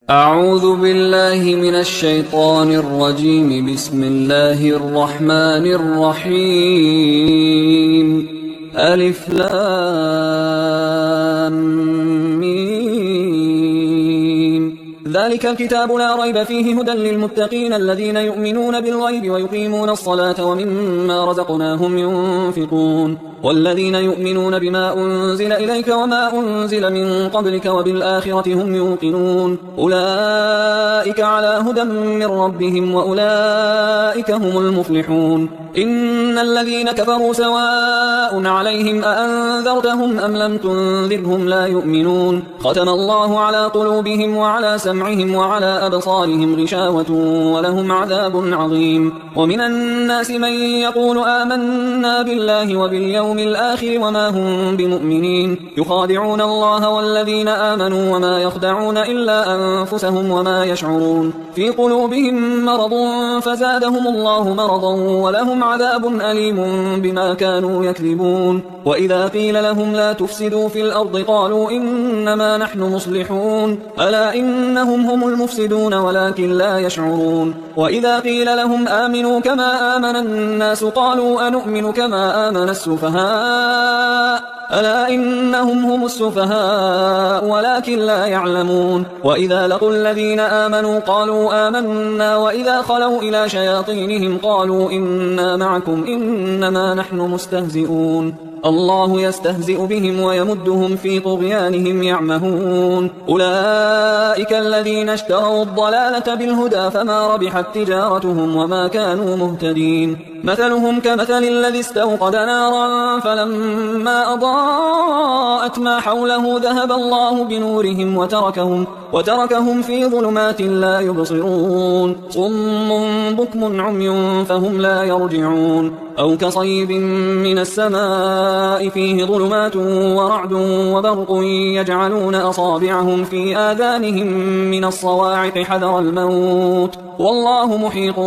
أعوذ بالله من الشيطان الرجيم. بسم الله الرحمن الرحيم. ألف لام ميم. ذلك الكتاب لا ريب فيه هدى للمتقين الذين يؤمنون بالغيب ويقيمون الصلاة ومما رزقناهم ينفقون والذين يؤمنون بما أنزل إليك وما أنزل من قبلك وبالآخرة هم يوقنون أولئك على هدى من ربهم وأولئك هم المفلحون. إن الذين كفروا سواء عليهم أأنذرتهم أم لم تنذرهم لا يؤمنون. ختم الله على قلوبهم وعلى سمعهم وعلى أبصارهم غشاوة ولهم عذاب عظيم. ومن الناس من يقول آمنا بالله وباليوم الآخر وما هم بمؤمنين يخادعون الله والذين آمنوا وما يخدعون إلا أنفسهم وما يشعرون. في قلوبهم مرض فزادهم الله مرضا ولهم عذاب أليم بما كانوا يكذبون. وإذا قيل لهم لا تفسدوا في الأرض قالوا إنما نحن مصلحون ألا إنهم هم المفسدون ولكن لا يشعرون. وإذا قيل لهم آمنوا كما آمن الناس قالوا أنؤمن كما آمن السفهاء ألا إنهم هم السفهاء ولكن لا يعلمون. وإذا لقوا الذين آمنوا قالوا آمنا وإذا خلوا إلى شياطينهم قالوا إنا معكم إنما نحن مستهزئون. الله يستهزئ بهم ويمدهم في طغيانهم يعمهون. أولئك الذين اشتروا الضلالة بالهدى فما ربحت تجارتهم وما كانوا مهتدين. مثلهم كمثل الذي استوقد نارا فلما أضاءت ما حوله ذهب الله بنورهم وتركهم في ظلمات لا يبصرون. صم بكم عمي فهم لا يرجعون. أو كصيب من السماء فيه ظلمات ورعد وبرق يجعلون أصابعهم في آذانهم من الصواعق حذر الموت والله محيط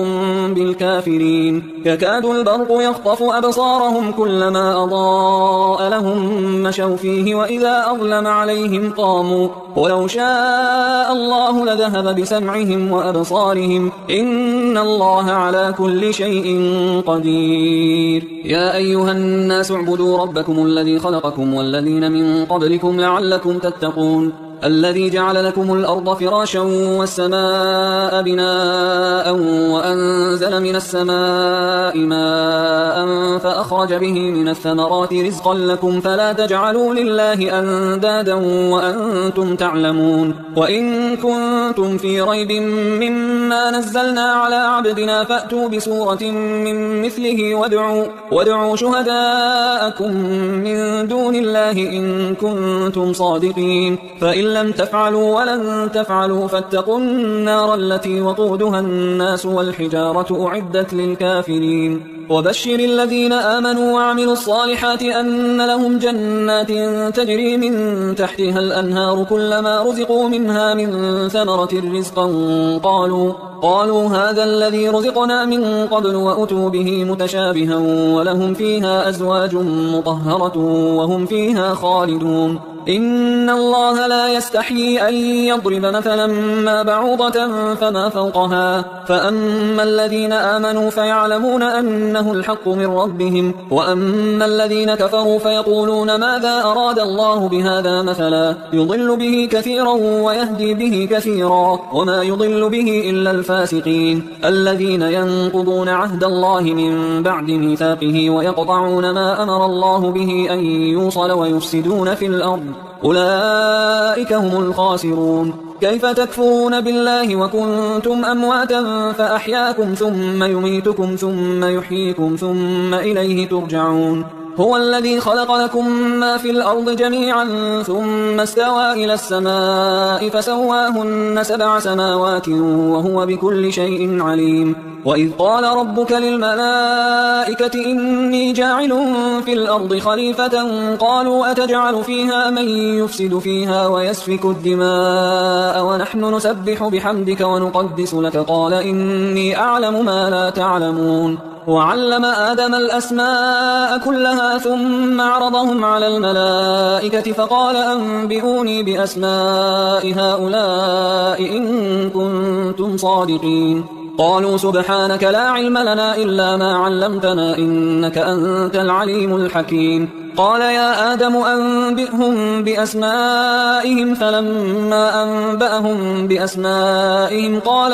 بالكافرين. يكاد البرق يخطف أبصارهم كلما أضاء لهم مشوا فيه وإذا أظلم عليهم قاموا ولو شاء الله لذهب بسمعهم وأبصارهم إن الله على كل شيء قدير. يا أيها الناس اعبدوا ربكم الذي خلقكم والذين من قبلكم لعلكم تتقون الذي جعل لكم الأرض فراشا والسماء بناء وأنزل من السماء ماء فأخرج به من الثمرات رزقا لكم فلا تجعلوا لله أندادا وأنتم تعلمون. وإن كنتم في ريب مما نزلنا على عبدنا فأتوا بسورة من مثله وادعوا شهداءكم من دون الله إن كنتم صادقين. فإن لم تفعلوا ولن تفعلوا فاتقوا النار التي وقودها الناس والحجارة أعدت للكافرين. وبشر الذين آمنوا وعملوا الصالحات أن لهم جنات تجري من تحتها الأنهار كلما رزقوا منها من ثمرة رزقا قالوا هذا الذي رزقنا من قبل وأتوا به متشابها ولهم فيها أزواج مطهرة وهم فيها خالدون. إن الله لا يستحيي أن يضرب مثلا ما بعوضة فما فوقها فأما الذين آمنوا فيعلمون أنه الحق من ربهم وأما الذين كفروا فيقولون ماذا أراد الله بهذا مثلا يضل به كثيرا ويهدي به كثيرا وما يضل به إلا الفاسقين الذين ينقضون عهد الله من بعد ميثاقه ويقطعون ما أمر الله به أن يوصل ويفسدون في الأرض أولئك هم الخاسرون. كيف تكفرون بالله وكنتم أمواتا فأحياكم ثم يميتكم ثم يحييكم ثم إليه ترجعون. هو الذي خلق لكم ما في الأرض جميعا ثم استوى إلى السماء فسواهن 7 سماوات وهو بكل شيء عليم. وإذ قال ربك للملائكة إني جاعل في الأرض خليفة قالوا أتجعل فيها من يفسد فيها ويسفك الدماء ونحن نسبح بحمدك ونقدس لك قال إني أعلم ما لا تعلمون. وعلم آدم الأسماء كلها ثم عرضهم على الملائكة فقال أنبئوني بأسماء هؤلاء إن كنتم صادقين. قالوا سبحانك لا علم لنا إلا ما علمتنا إنك أنت العليم الحكيم. قال يا آدم أنبئهم بأسمائهم فلما أنبأهم بأسمائهم قال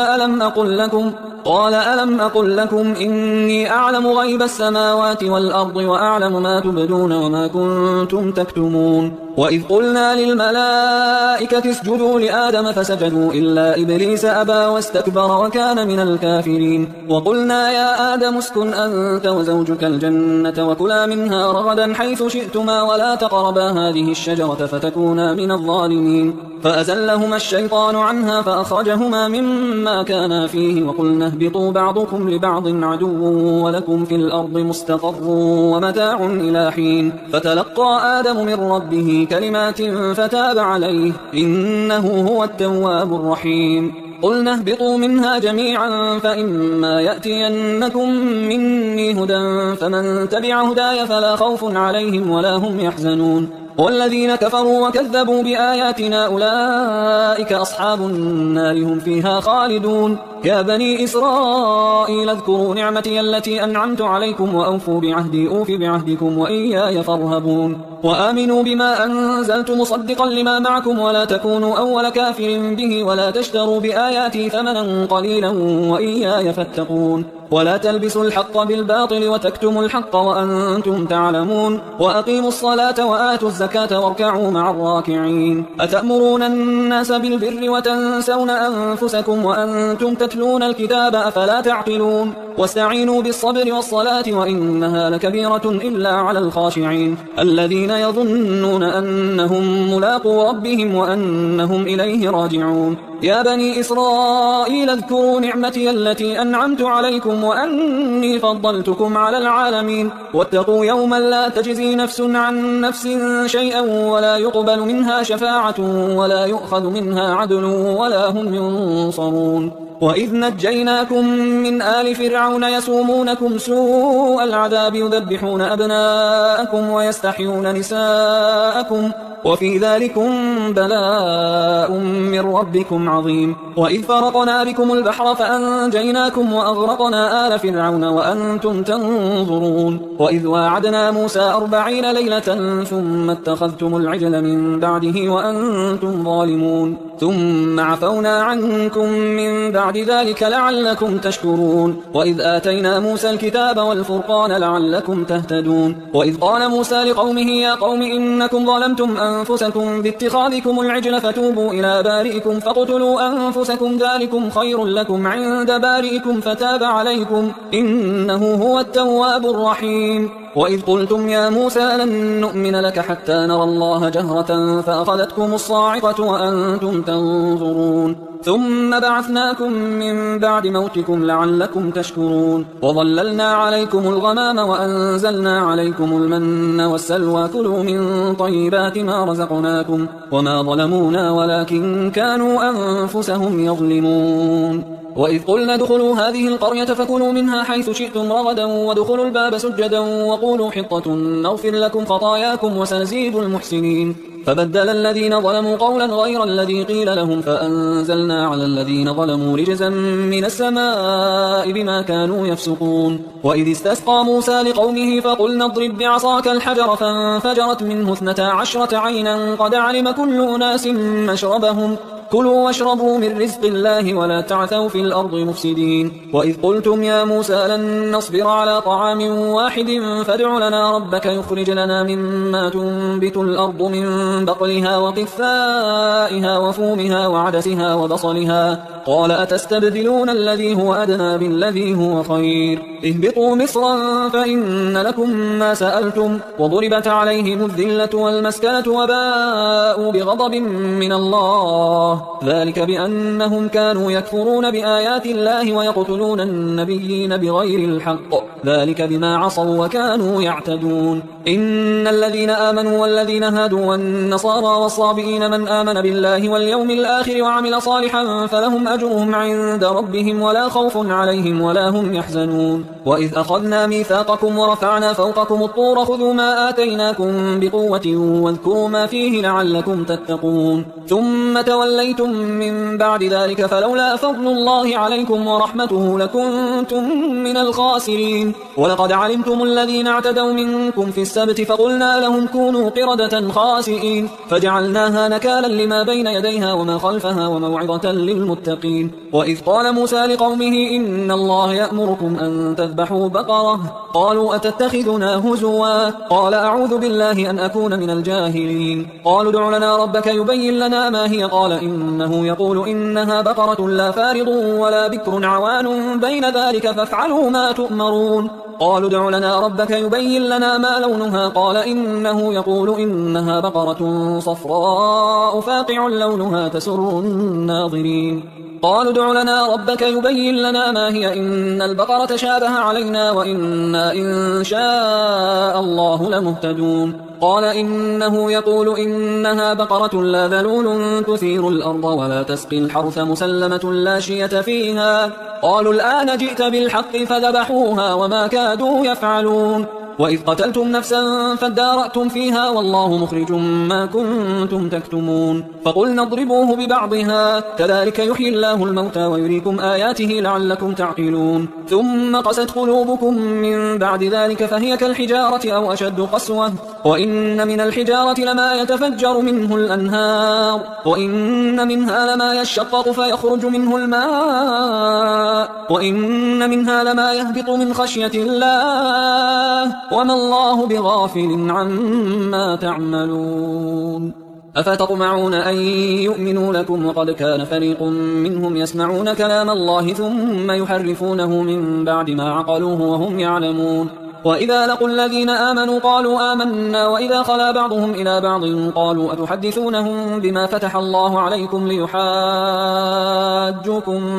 ألم أقل لكم إني أعلم غيب السماوات والأرض وأعلم ما تبدون وما كنتم تكتمون. وإذ قلنا للملائكة اسجدوا لآدم فسجدوا إلا إبليس أبى واستكبر وكان من الكافرين. وقلنا يا آدم اسكن أنت وزوجك الجنة وكلا منها رغدا حيث شئتما ولا تقربا هذه الشجرة فتكونا من الظالمين. فأزلهما الشيطان عنها فأخرجهما مما كانا فيه وقلنا اهبطوا بعضكم لبعض عدو ولكم في الأرض مستقر ومتاع إلى حين. فتلقى آدم من ربه كلمات فتاب عليه إنه هو التواب الرحيم. قلنا اهبطوا منها جميعا فإما يأتينكم مني هدى فمن تبع هداي فلا خوف عليهم ولا هم يحزنون. والذين كفروا وكذبوا بآياتنا أولئك أصحاب النار هم فيها خالدون. يا بني إسرائيل اذكروا نعمتي التي أنعمت عليكم وأوفوا بعهدي أوف بعهدكم وإياي فارهبون. وآمنوا بما أنزلت مصدقا لما معكم ولا تكونوا أول كافر به ولا تشتروا بآياتي ثمنا قليلا وإياي فاتقون. ولا تلبسوا الحق بالباطل وتكتموا الحق وأنتم تعلمون. وأقيموا الصلاة وآتوا الزكاة واركعوا مع الراكعين. أتأمرون الناس بالبر وتنسون أنفسكم وأنتم تتلون الكتاب أفلا تعقلون. واستعينوا بالصبر والصلاة وإنها لكبيرة إلا على الخاشعين الذين يظنون أنهم ملاقو ربهم وأنهم إليه راجعون. يا بني إسرائيل اذكروا نعمتي التي أنعمت عليكم وأني فضلتكم على العالمين. واتقوا يوما لا تجزي نفس عن نفس شيئا ولا يقبل منها شفاعة ولا يؤخذ منها عدل ولا هم ينصرون. وإذ نجيناكم من آل فرعون يسومونكم سوء العذاب يذبحون أبناءكم ويستحيون نساءكم وفي ذلكم بلاء من ربكم عظيم. وإذ فرقنا بكم البحر فأنجيناكم وأغرقنا آل فرعون وأنتم تنظرون. وإذ واعدنا موسى 40 ليلة ثم اتخذتم العجل من بعده وأنتم ظالمون ثم عفونا عنكم من بعد ذلك لعلكم تشكرون. وإذ آتينا موسى الكتاب والفرقان لعلكم تهتدون. وإذ قال موسى لقومه يا قوم إنكم ظلمتم أنفسكم باتخاذكم العجل فتوبوا إلى بارئكم فاقتلوا أنفسكم ذلكم خير لكم عند بارئكم فتاب عليكم إنه هو التواب الرحيم. وإذ قلتم يا موسى لن نؤمن لك حتى نرى الله جهرة فأخذتكم الصاعقة وأنتم تنظرون ثم بعثناكم من بعد موتكم لعلكم تشكرون. وظللنا عليكم الغمام وأنزلنا عليكم المن والسلوى كلوا من طيبات ما رزقناكم وما ظلمونا ولكن كانوا أنفسهم يظلمون. وإذ قلنا ادخلوا هذه القرية فكلوا منها حيث شئتم رغدا وادخلوا الباب سجدا وقولوا حطة نغفر لكم خطاياكم وسنزيد المحسنين. فبدل الذين ظلموا قولا غير الذي قيل لهم فأنزلنا على الذين ظلموا رجزا من السماء بما كانوا يفسقون. وإذ استسقى موسى لقومه فقلنا اضرب بعصاك الحجر فانفجرت منه 12 عينا قد علم كل أناس مشربهم كلوا واشربوا من رزق الله ولا تعثوا في الأرض مفسدين. وإذ قلتم يا موسى لن نصبر على طعام واحد فادع لنا ربك يخرج لنا مما تنبت الأرض من بقلها وقثائها وفومها وعدسها وبصلها قال أتستبدلون الذي هو أدنى بالذي هو خير اهبطوا مصرا فإن لكم ما سألتم وضربت عليهم الذلة والمسكنة وباءوا بغضب من الله ذلك بأنهم كانوا يكفرون بآيات الله ويقتلون النبيين بغير الحق ذلك بما عصوا وكانوا يعتدون. إن الذين آمنوا والذين هادوا والنصارى والصابئين من آمن بالله واليوم الآخر وعمل صالحا فلهم أجرهم عند ربهم ولا خوف عليهم ولا هم يحزنون وإذ أخذنا ميثاقكم ورفعنا فوقكم الطور خذوا ما آتيناكم بقوة واذكروا ما فيه لعلكم تتقون ثم توليتم من بعد ذلك فلولا فضل الله عليكم ورحمته لكنتم من الخاسرين ولقد علمتم الذين اعتدوا منكم في السبت فقلنا لهم كونوا قردة خاسئين فجعلناها نكالا لما بين يديها وما خلفها وموعظة للمتقين وإذ قال موسى لقومه إن الله يأمركم أن تذبحوا بقرة قالوا أتتخذنا هزوا قال أعوذ بالله أن أكون من الجاهلين قالوا ادع لنا ربك يبين لنا ما هي قال إنه يقول إنها بقرة لا فارض ولا بكر عوان بين ذلك فافعلوا ما تؤمرون قالوا ادع لنا ربك يبين لنا ما لونها قال إنه يقول إنها بقرة صفراء فاقع لونها تسر الناظرين قالوا ادع لنا ربك يبين لنا ما هي إن البقرة شابه علينا وإنا إن شاء الله لمهتدون قال إنه يقول إنها بقرة لا ذلول تثير الأرض ولا تسقي الحرث مسلمة لا شية فيها قالوا الآن جئت بالحق فذبحوها وما كادوا يفعلون وإذ قتلتم نفسا فادارأتم فيها والله مخرج ما كنتم تكتمون فقلنا اضربوه ببعضها كذلك يحيي الله الموتى ويريكم آياته لعلكم تعقلون ثم قست قلوبكم من بعد ذلك فهي كالحجارة أو أشد قسوة وإن من الحجارة لما يتفجر منه الأنهار وإن منها لما يشقق فيخرج منه الماء وإن منها لما يهبط من خشية الله وما الله بغافل عما تعملون أفتطمعون أن يؤمنوا لكم وقد كان فريق منهم يسمعون كلام الله ثم يحرفونه من بعد ما عقلوه وهم يعلمون وإذا لقوا الذين آمنوا قالوا آمنا وإذا خلا بعضهم إلى بعض قالوا أتحدثونهم بما فتح الله عليكم ليحاجوكم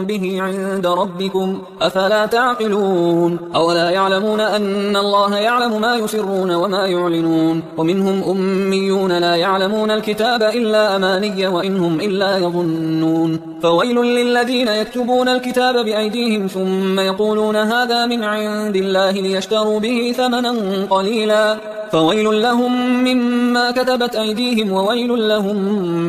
به عند ربكم أفلا تعقلون أولا يعلمون أن الله يعلم ما يسرون وما يعلنون ومنهم أميون لا يعلمون الكتاب إلا أماني وإنهم إلا يظنون فويل للذين يكتبون الكتاب بأيديهم ثم يقولون هذا من عند الله ليشتروا به ثمنا قليلا فويل لهم مما كتبت أيديهم وويل لهم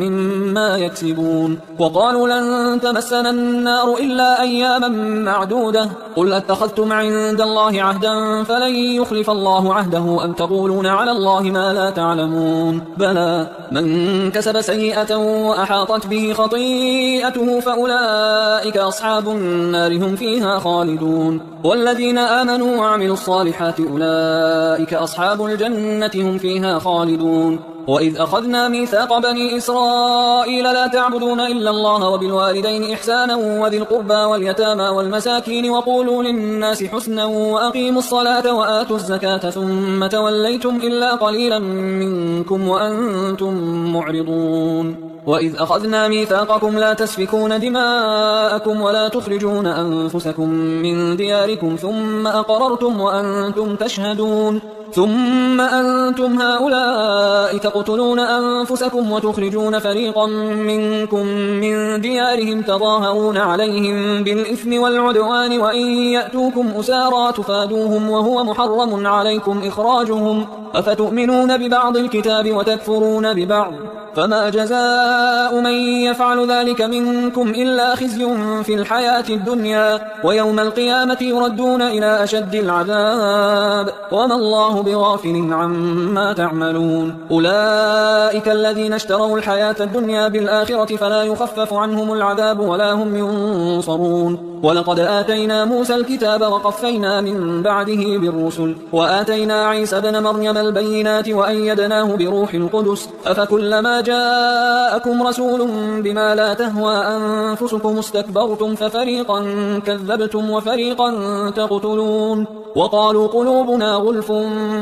مما يكسبون وقالوا لن تمسنا النار إلا أياما معدودة قل أتخذتم عند الله عهدا فلن يخلف الله عهده أم تقولون على الله ما لا تعلمون بلى من كسب سيئة وأحاطت به خطيئته فأولئك أصحاب النار هم فيها خالدون والذين آمنوا وعملوا الصالحات أولئك أصحاب الجنة هم فيها خالدون وإذ أخذنا ميثاق بني إسرائيل لا تعبدون إلا الله وبالوالدين إحسانا وذي القربى واليتامى والمساكين وقولوا للناس حسنا وأقيموا الصلاة وآتوا الزكاة ثم توليتم إلا قليلا منكم وأنتم معرضون وإذ أخذنا ميثاقكم لا تسفكون دماءكم ولا تخرجون أنفسكم من دياركم ثم أقررتم وأنتم تشهدون ثم أنتم هؤلاء تقتلون أنفسكم وتخرجون فريقا منكم من ديارهم تظاهرون عليهم بالإثم والعدوان وإن يأتوكم أسارى تفادوهم وهو محرم عليكم إخراجهم أفتؤمنون ببعض الكتاب وتكفرون ببعض فما جزاء من يفعل ذلك منكم إلا خزي في الحياة الدنيا ويوم القيامة يردون إلى أشد العذاب وما الله بغافل عما تعملون أولئك الذين اشتروا الحياة الدنيا بالآخرة فلا يخفف عنهم العذاب ولا هم ينصرون ولقد آتينا موسى الكتاب وقفينا من بعده بالرسل وآتينا عيسى بن مريم البينات وأيدناه بروح القدس أفكلما جاءكم رسول بما لا تهوى أنفسكم استكبرتم ففريقا كذبتم وفريقا تقتلون وقالوا قلوبنا غلف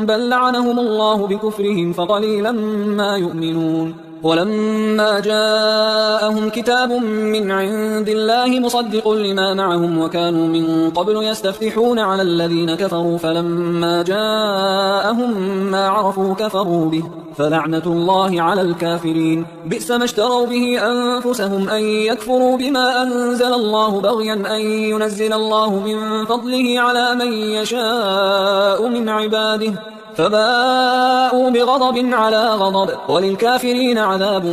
بل لعنهم الله بكفرهم فقليلا ما يؤمنون ولما جاءهم كتاب من عند الله مصدق لما معهم وكانوا من قبل يستفتحون على الذين كفروا فلما جاءهم ما عرفوا كفروا به فلعنة الله على الكافرين. بئس ما اشتروا به أنفسهم أن يكفروا بما أنزل الله بغيا أن ينزل الله من فضله على من يشاء من عباده فباءوا بغضب على غضب وللكافرين عذاب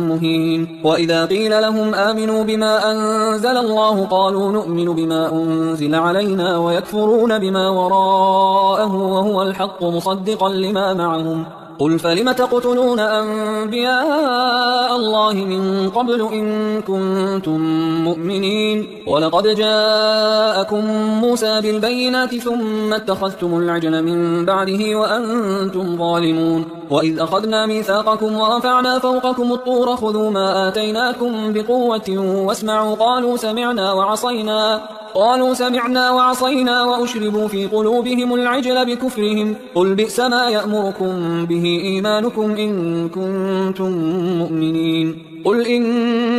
مهين. وإذا قيل لهم آمنوا بما أنزل الله قالوا نؤمن بما أنزل علينا ويكفرون بما وراءه وهو الحق مصدقا لما معهم. قل فلم تقتلون أنبياء الله من قبل إن كنتم مؤمنين ولقد جاءكم موسى بالبينات ثم اتخذتم العجل من بعده وأنتم ظالمون. وإذ أخذنا ميثاقكم ورفعنا فوقكم الطور خذوا ما آتيناكم بقوة واسمعوا قالوا سمعنا وعصينا وأشربوا في قلوبهم العجل بكفرهم قل بئس ما يأمركم به إيمانكم إن كنتم مؤمنين. قل إن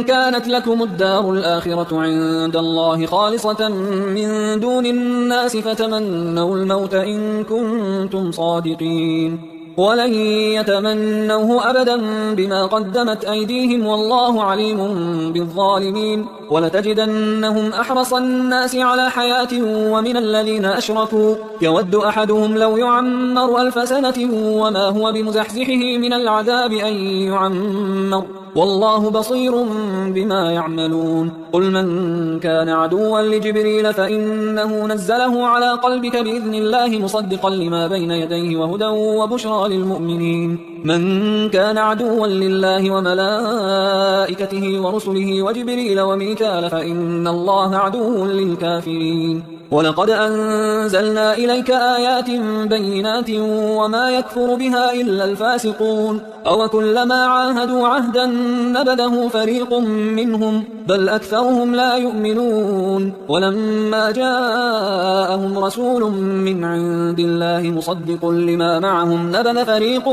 كانت لكم الدار الآخرة عند الله خالصة من دون الناس فتمنوا الموت إن كنتم صادقين ولن يتمنوه أبدا بما قدمت أيديهم والله عليم بالظالمين. ولتجدنهم أحرص الناس على حياة ومن الذين أشركوا يود أحدهم لو يعمر 1000 سنة وما هو بمزحزحه من العذاب أن يعمر والله بصير بما يعملون. قل من كان عدوا لجبريل فإنه نزله على قلبك بإذن الله مصدقا لما بين يديه وهدى وبشرى للمؤمنين. من كان عدوا لله وملائكته ورسله وجبريل وميكال فإن الله عدو للكافرين. ولقد أنزلنا إليك آيات بينات وما يكفر بها إلا الفاسقون أو كلما عاهدوا عهدا نبذه فريق منهم بل أكثرهم لا يؤمنون. ولما جاءهم رسول من عند الله مصدق لما معهم نبذ فريق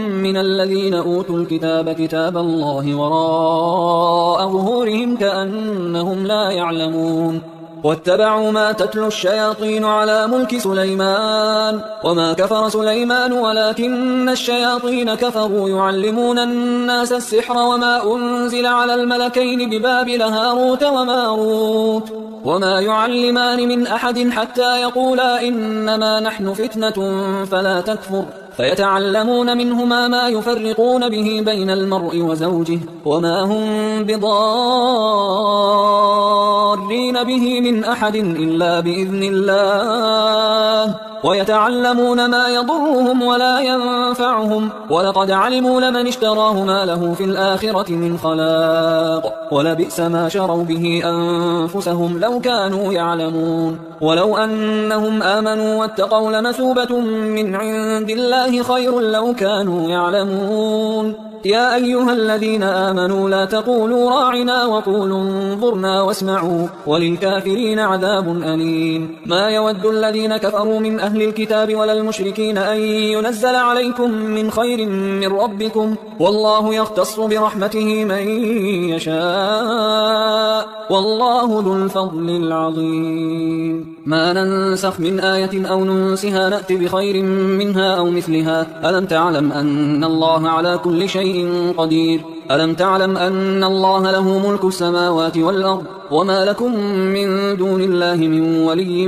من الذين أوتوا الكتاب كتاب الله وراء ظهورهم كأنهم لا يعلمون. واتبعوا ما تتلو الشياطين على ملك سليمان وما كفر سليمان ولكن الشياطين كفروا يعلمون الناس السحر وما أنزل على الملكين ببابل هاروت وماروت وما يعلمان من أحد حتى يقولا إنما نحن فتنة فلا تكفر فيتعلمون منهما ما يفرقون به بين المرء وزوجه وما هم بضارين به من أحد إلا بإذن الله ويتعلمون ما يضرهم ولا ينفعهم ولقد علموا لمن اشتراه ما له في الآخرة من خلاق ولبئس ما شروا به أنفسهم لو كانوا يعلمون. ولو أنهم آمنوا واتقوا لمثوبة من عند الله خير لو كانوا يعلمون. يا أيها الذين آمنوا لا تقولوا راعنا وقولوا انظرنا واسمعوا وللكافرين عذاب أليم. ما يود الذين كفروا من أهل الكتاب ولا المشركين أن ينزل عليكم من خير من ربكم والله يختص برحمته من يشاء والله ذو الفضل العظيم. ما ننسخ من آية أو ننسها نأتي بخير منها أو مثلها. ألم تعلم أن الله على كل شيء قدير. ألم تعلم أن الله له ملك السماوات والأرض وما لكم من دون الله من ولي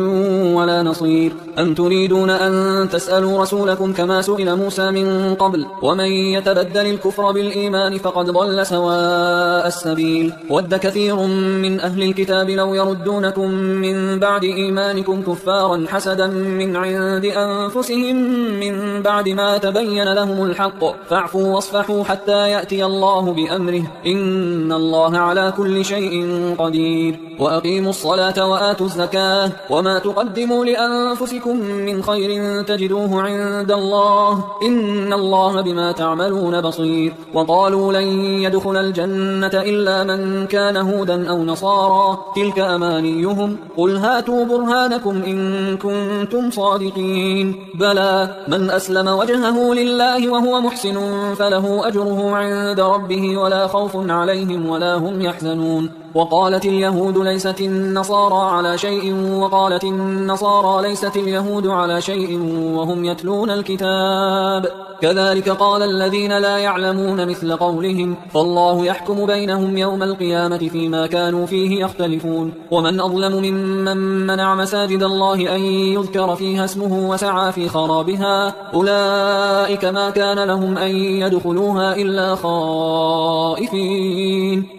ولا نصير. أم تريدون أن تسألوا رسولكم كما سئل موسى من قبل ومن يتبدل الكفر بالإيمان فقد ضل سواء السبيل. ود كثير من أهل الكتاب لو يردونكم من بعد إيمانكم كفارا حسدا من عند أنفسهم من بعد ما تبين لهم الحق فاعفوا واصفحوا حتى يأتي الله بأمره إن الله على كل شيء قدير. وأقيموا الصلاة وآتوا الزكاة وما تقدموا لأنفسكم من خير تجدوه عند الله إن الله بما تعملون بصير. وقالوا لن يدخل الجنة إلا من كان هودا أو نصارى والنصارى تلك أمانيهم قل هاتوا برهانكم إن كنتم صادقين بلى من أسلم وجهه لله وهو محسن فله أجره عند ربه ولا خوف عليهم ولا هم يحزنون وقالت اليهود ليست النصارى على شيء وقالت النصارى ليست اليهود على شيء وهم يتلون الكتاب كذلك قال الذين لا يعلمون مثل قولهم فالله يحكم بينهم يوم القيامة فيما كانوا فيه يختلفون ومن أظلم ممن منع مساجد الله أن يذكر فيها اسمه وسعى في خرابها أولئك ما كان لهم أن يدخلوها إلا خائفين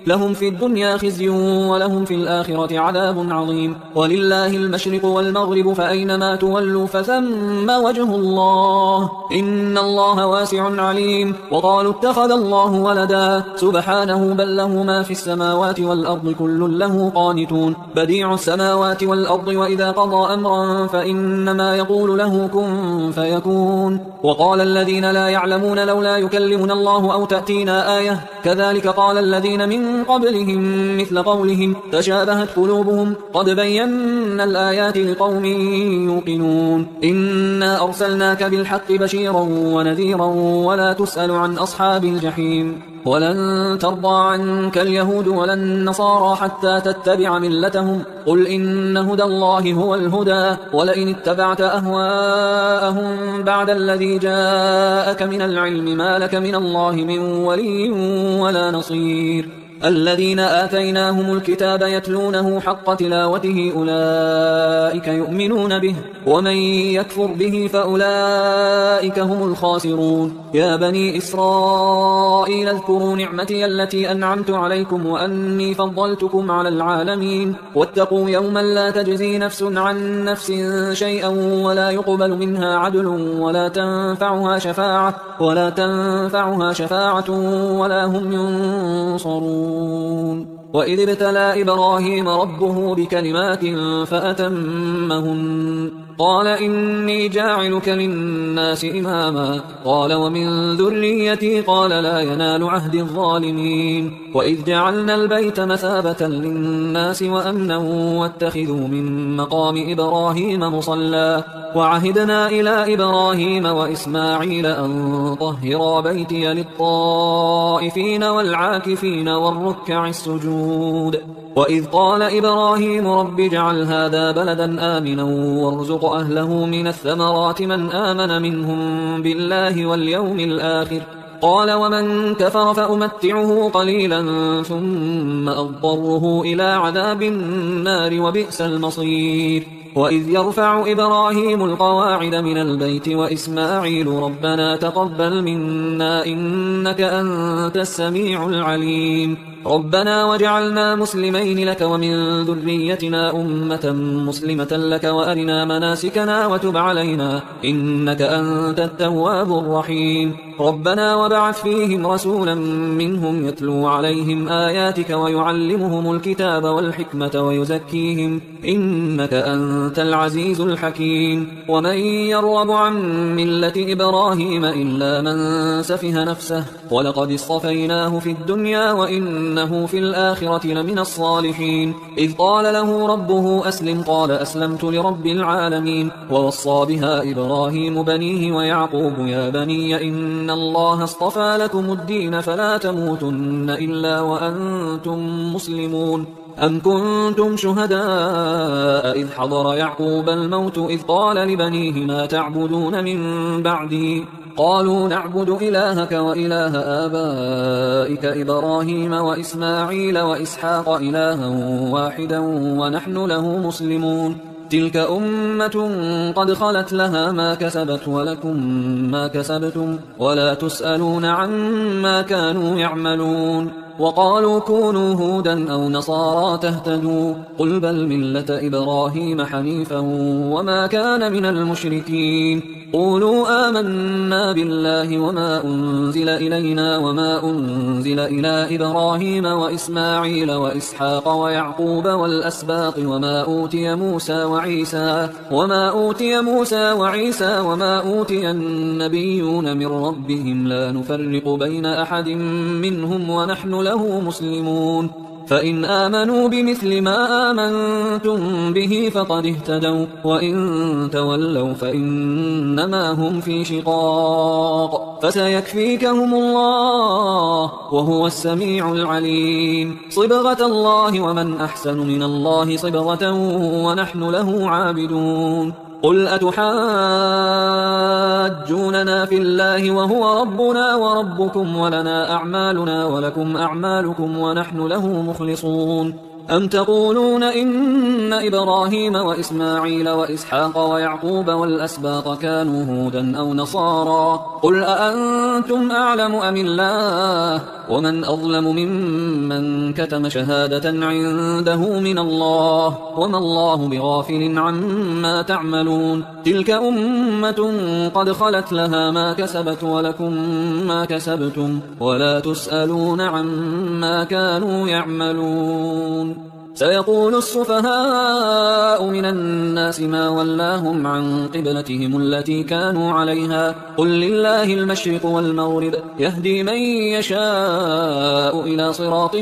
لهم في الدنيا خزي ولهم في الآخرة عذاب عظيم ولله المشرق والمغرب فأينما تولوا فثم وجه الله إن الله واسع عليم وقالوا اتخذ الله ولدا سبحانه بل له ما في السماوات والأرض كل له قانتون بديع السماوات والأرض وإذا قضى أمرا فإنما يقول له كن فيكون وقال الذين لا يعلمون لولا يكلمنا الله أو تأتينا آية كذلك قال الذين من قبلهم مثل قولهم تشابهت قلوبهم قد بينا الآيات لقوم يوقنون إنا أرسلناك بالحق بشيرا ونذيرا ولا تسأل عن أصحاب الجحيم ولن ترضى عنك اليهود ولا النصارى حتى تتبع ملتهم قل إن هدى الله هو الهدى ولئن اتبعت أهواءهم بعد الذي جاءك من العلم ما لك من الله من ولي ولا نصير الذين آتيناهم الكتاب يتلونه حق تلاوته أولئك يؤمنون به ومن يكفر به فأولئك هم الخاسرون يا بني إسرائيل اذكروا نعمتي التي أنعمت عليكم وأني فضلتكم على العالمين واتقوا يوما لا تجزي نفس عن نفس شيئا ولا يقبل منها عدل ولا تنفعها شفاعة ولا هم ينصرون وإذ ابتلى إبراهيم ربه بكلمات فأتمهن قال إني جاعلك للناس إماما قال ومن ذريتي قال لا ينال عهد الظالمين وإذ جعلنا البيت مثابة للناس وأمنا واتخذوا من مقام إبراهيم مصلى وعهدنا إلى إبراهيم وإسماعيل أن طهرا بيتي للطائفين والعاكفين والركع السجود وإذ قال إبراهيم رب اجعل هذا بلدا آمنا وارزق أهله من الثمرات من آمن منهم بالله واليوم الآخر قال ومن كفر فأمتعه قليلا ثم أضطره إلى عذاب النار وبئس المصير وإذ يرفع إبراهيم القواعد من البيت وإسماعيل ربنا تقبل منا إنك أنت السميع العليم ربنا وجعلنا مسلمين لك ومن ذريتنا أمة مسلمة لك وأرنا مناسكنا وتب علينا إنك أنت التواب الرحيم ربنا وبعث فيهم رسولا منهم يتلو عليهم آياتك ويعلمهم الكتاب والحكمة ويزكيهم إنك أنت العزيز الحكيم ومن يرغب عن ملة إبراهيم إلا من سفه نفسه ولقد اصطفيناه في الدنيا وإنه في الآخرة لمن الصالحين إذ قال له ربه أسلم قال أسلمت لرب العالمين ووصى بها إبراهيم بنيه ويعقوب يا بني إن الله اصطفى لكم الدين فلا تموتن إلا وأنتم مسلمون أم كنتم شهداء إذ حضر يعقوب الموت إذ قال لبنيه ما تعبدون من بعدي قالوا نعبد إلهك وإله آبائك إبراهيم وإسماعيل وإسحاق إلها واحدا ونحن له مسلمون تلك أمة قد خلت لها ما كسبت ولكم ما كسبتم ولا تسألون عما كانوا يعملون وقالوا كونوا هودا أو نصارى تهتدوا قل بل ملة إبراهيم حنيفا وما كان من المشركين قولوا آمنا بالله وما أنزل إلينا وما أنزل إلى إبراهيم وإسماعيل وإسحاق ويعقوب والأسباط وما أوتي موسى وعيسى وما أوتي النبيون من ربهم لا نفرق بين أحد منهم ونحن له مسلمون فإن آمنوا بمثل ما آمنتم به فقد اهتدوا وإن تولوا فإنما هم في شقاق فسيكفيكهم الله وهو السميع العليم صبغة الله ومن أحسن من الله صبغة ونحن له عابدون قل أتحاجوننا في الله وهو ربنا وربكم ولنا أعمالنا ولكم أعمالكم ونحن له مخلصون أم تقولون إن إبراهيم وإسماعيل وإسحاق ويعقوب والأسباط كانوا هودا أو نصارى قل أأنتم أعلم أم الله ومن أظلم ممن كتم شهادة عنده من الله وما الله بغافل عما تعملون تلك أمة قد خلت لها ما كسبت ولكم ما كسبتم ولا تسألون عما كانوا يعملون سيقول السفهاء من الناس ما ولاهم عن قبلتهم التي كانوا عليها قل لله المشرق والمغرب يهدي من يشاء إلى صراط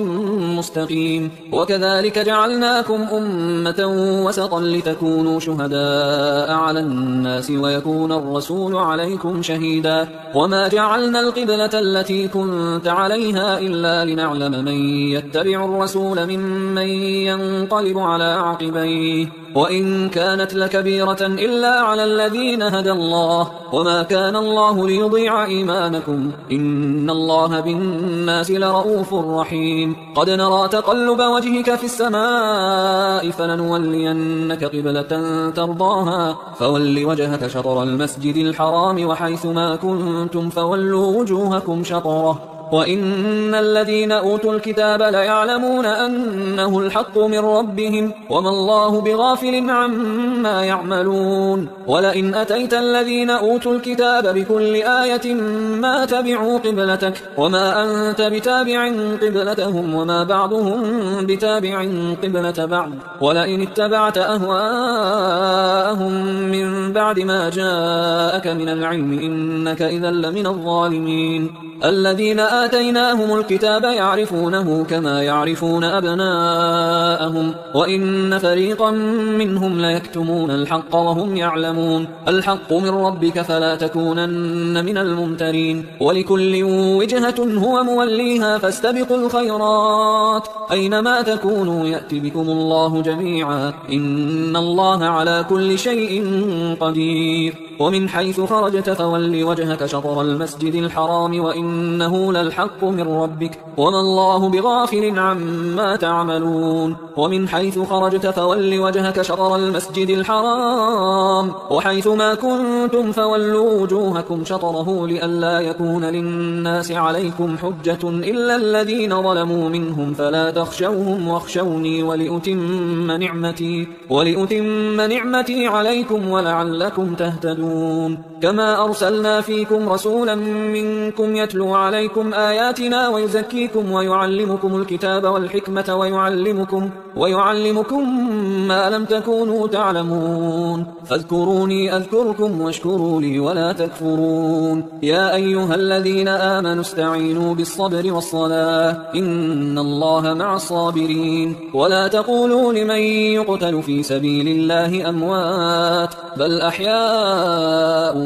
مستقيم وكذلك جعلناكم أمة وسطا لتكونوا شهداء على الناس ويكون الرسول عليكم شهيدا وما جعلنا القبلة التي كنت عليها إلا لنعلم من يتبع الرسول ممن ينقلب على عقبيه وإن كانت لكبيرة إلا على الذين هدى الله وما كان الله ليضيع إيمانكم إن الله بالناس لرؤوف رحيم قد نرى تقلب وجهك في السماء فلنولينك قبلة ترضاها فول وجهك شطر المسجد الحرام وحيث ما كنتم فولوا وجوهكم شطره وإن الذين أوتوا الكتاب ليعلمون أنه الحق من ربهم وما الله بغافل عما يعملون ولئن أتيت الذين أوتوا الكتاب بكل آية ما تبعوا قبلتك وما أنت بتابع قبلتهم وما بعضهم بتابع قبلة بعض ولئن اتبعت أهواءهم من بعد ما جاءك من العلم إنك إذا لمن الظالمين الذين آتيناهم الكتاب يعرفونه كما يعرفون أبناءهم وإن فريقا منهم ليكتمون الحق وهم يعلمون الحق من ربك فلا تكونن من الممترين ولكل وجهة هو موليها فاستبقوا الخيرات أينما تكونوا يأتي بكم الله جميعا إن الله على كل شيء قدير ومن حيث خرجت فول وجهك شطر المسجد الحرام وإنه للحق من ربك وما الله بغافل عما تعملون ومن حيث خرجت فول وجهك شطر المسجد الحرام وحيث ما كنتم فولوا وجوهكم شطره لئلا يكون للناس عليكم حجة إلا الذين ظلموا منهم فلا تخشوهم واخشوني ولأتم نعمتي عليكم ولعلكم تهتدون كما أرسلنا فيكم رسولا منكم يتلو عليكم آياتنا ويزكيكم ويعلمكم الكتاب والحكمة ويعلمكم ما لم تكونوا تعلمون فاذكروني أذكركم واشكروا لي ولا تكفرون يا أيها الذين آمنوا استعينوا بالصبر والصلاة إن الله مع الصابرين ولا تقولوا لمن يقتل في سبيل الله أموات بل أحياء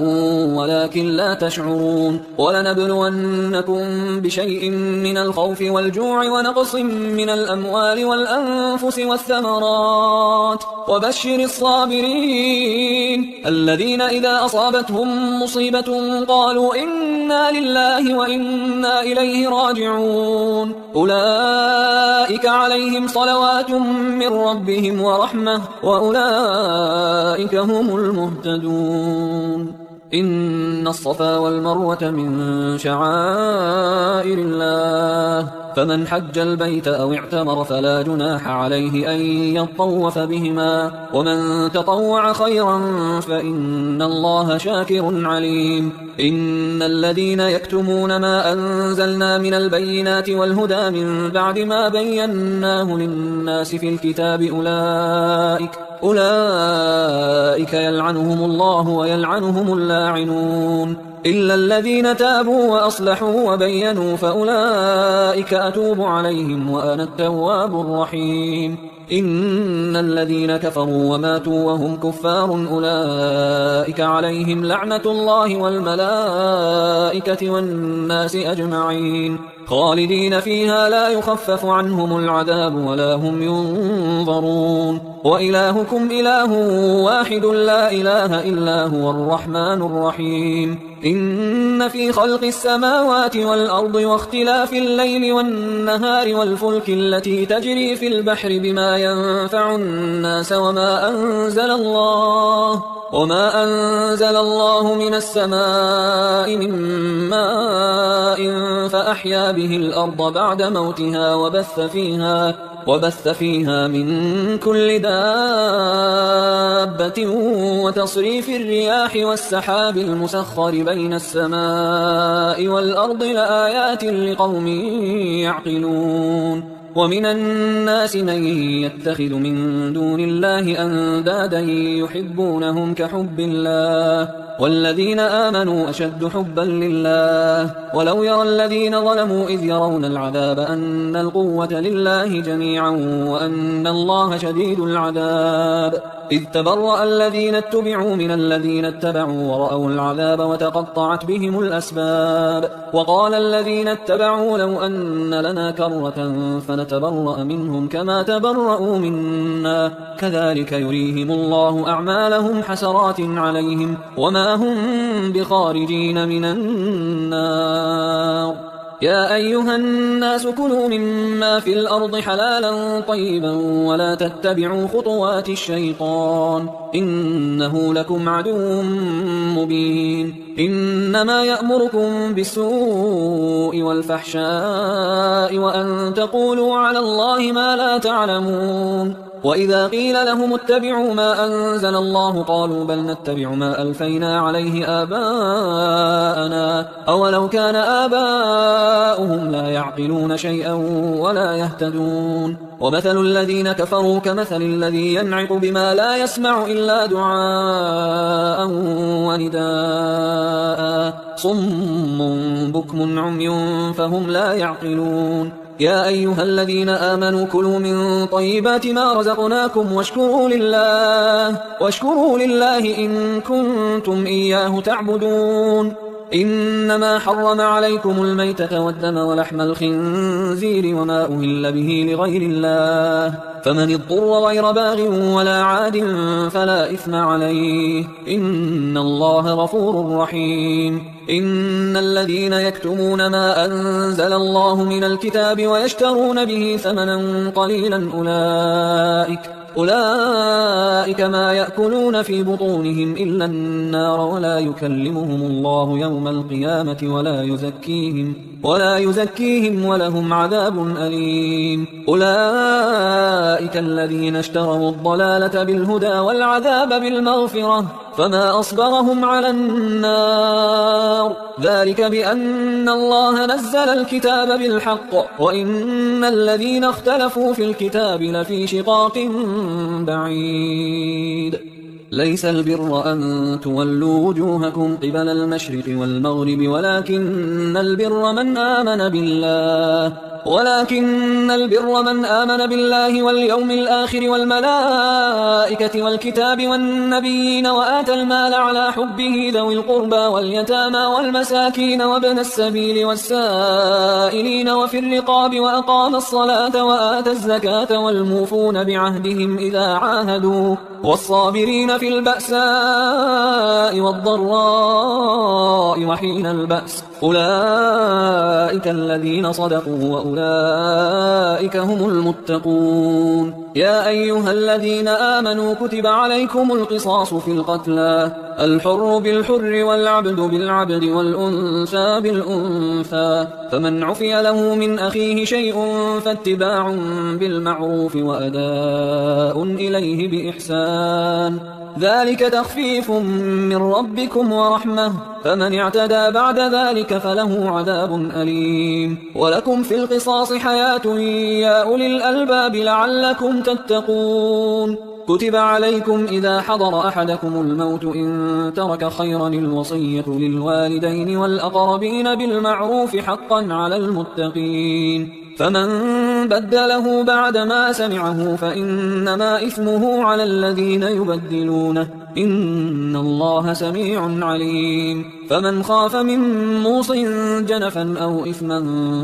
ولكن لا تشعرون ولنبلونكم بشيء من الخوف والجوع ونقص من الأموال والأنفس والثمرات وبشر الصابرين الذين إذا أصابتهم مصيبة قالوا إنا لله وإنا إليه راجعون أولئك عليهم صلوات من ربهم ورحمة وأولئك هم المهتدون إن الصفا والمروة من شعائر الله فمن حج البيت أو اعتمر فلا جناح عليه أن يطوف بهما ومن تطوع خيرا فإن الله شاكر عليم إن الذين يكتمون ما أنزلنا من البينات والهدى من بعد ما بيناه للناس في الكتاب أولئك يلعنهم الله ويلعنهم اللاعنون إلا الذين تابوا وأصلحوا وبينوا فأولئك أتوب عليهم وأنا التواب الرحيم. إن الذين كفروا وماتوا وهم كفار أولئك عليهم لعنة الله والملائكة والناس أجمعين خالدين فيها لا يخفف عنهم العذاب ولا هم ينظرون. وإلهكم إله واحد لا إله إلا هو الرحمن الرحيم. إن في خلق السماوات والأرض واختلاف الليل والنهار والفلك التي تجري في البحر بما ينفع الناس وما أنزل الله من السماء من ماء فأحيا به الأرض بعد موتها وبث فيها من كل دابة وتصريف الرياح والسحاب المسخر بين السماء والأرض لآيات لقوم يعقلون. ومن الناس من يتخذ من دون الله أندادا يحبونهم كحب الله والذين آمنوا أشد حبا لله. ولو يرى الذين ظلموا إذ يرون العذاب أن القوة لله جميعا وأن الله شديد العذاب. إذ تبرأ الذين اتبعوا من الذين اتبعوا ورأوا العذاب وتقطعت بهم الأسباب. وقال الذين اتبعوا لو أن لنا كرة فنتبرأ منهم كما تبرأوا منا كذلك يريهم الله أعمالهم حسرات عليهم وما هم بخارجين من النار. يا أيها الناس كلوا مما في الأرض حلالا طيبا ولا تتبعوا خطوات الشيطان إنه لكم عدو مبين. إنما يأمركم بالسوء والفحشاء وأن تقولوا على الله ما لا تعلمون. وإذا قيل لهم اتبعوا ما أنزل الله قالوا بل نتبع ما ألفينا عليه آباءنا أولو كان آباؤهم لا يعقلون شيئا ولا يهتدون. ومثل الذين كفروا كمثل الذي ينعق بما لا يسمع إلا دعاء ونداء صم بكم عمي فهم لا يعقلون. يا أيها الذين آمنوا كلوا من طيبات ما رزقناكم واشكروا لله إن كنتم إياه تعبدون. إنما حرم عليكم الميتة والدم ولحم الخنزير وما أهل به لغير الله فمن اضطر غير باغ ولا عاد فلا إثم عليه إن الله غفور رحيم. إن الذين يكتمون ما أنزل الله من الكتاب ويشترون به ثمنا قليلا أولئك ما يأكلون في بطونهم إلا النار ولا يكلمهم الله يوم القيامة ولا يزكيهم ولهم عذاب أليم. أولئك الذين اشتروا الضلالة بالهدى والعذاب بالمغفرة فما أصبرهم على النار ذلك بأن الله نزل الكتاب بالحق وإن الذين اختلفوا في الكتاب لفي شقاق بعيد. ليس البر أن تولوا وجوهكم قبل المشرق والمغرب ولكن البر من آمن بالله واليوم الآخر والملائكة والكتاب والنبيين وآتى المال على حبه ذوي القربى واليتامى والمساكين وابن السبيل والسائلين وفي الرقاب وأقام الصلاة وآتى الزكاة والموفون بعهدهم إذا عاهدوا والصابرين في البأساء والضراء وحين البأس أولئك الذين صدقوا وأولئك هم المتقون. يا أيها الذين آمنوا كتب عليكم القصاص في القتلى الحر بالحر والعبد بالعبد والأنثى بالأنثى فمن عفي له من أخيه شيء فاتباع بالمعروف وأداء إليه بإحسان ذلك تخفيف من ربكم ورحمة فمن اعتدى بعد ذلك فله عذاب أليم. ولكم في القصاص حياة يا أولي الألباب لعلكم تتقون. كتب عليكم إذا حضر أحدكم الموت إن ترك خيرا الوصية للوالدين والأقربين بالمعروف حقا على المتقين فمن بدله بعدما سمعه فإنما إثمه على الذين يبدلونه إن الله سميع عليم فمن خاف من موص جنفا أو إثما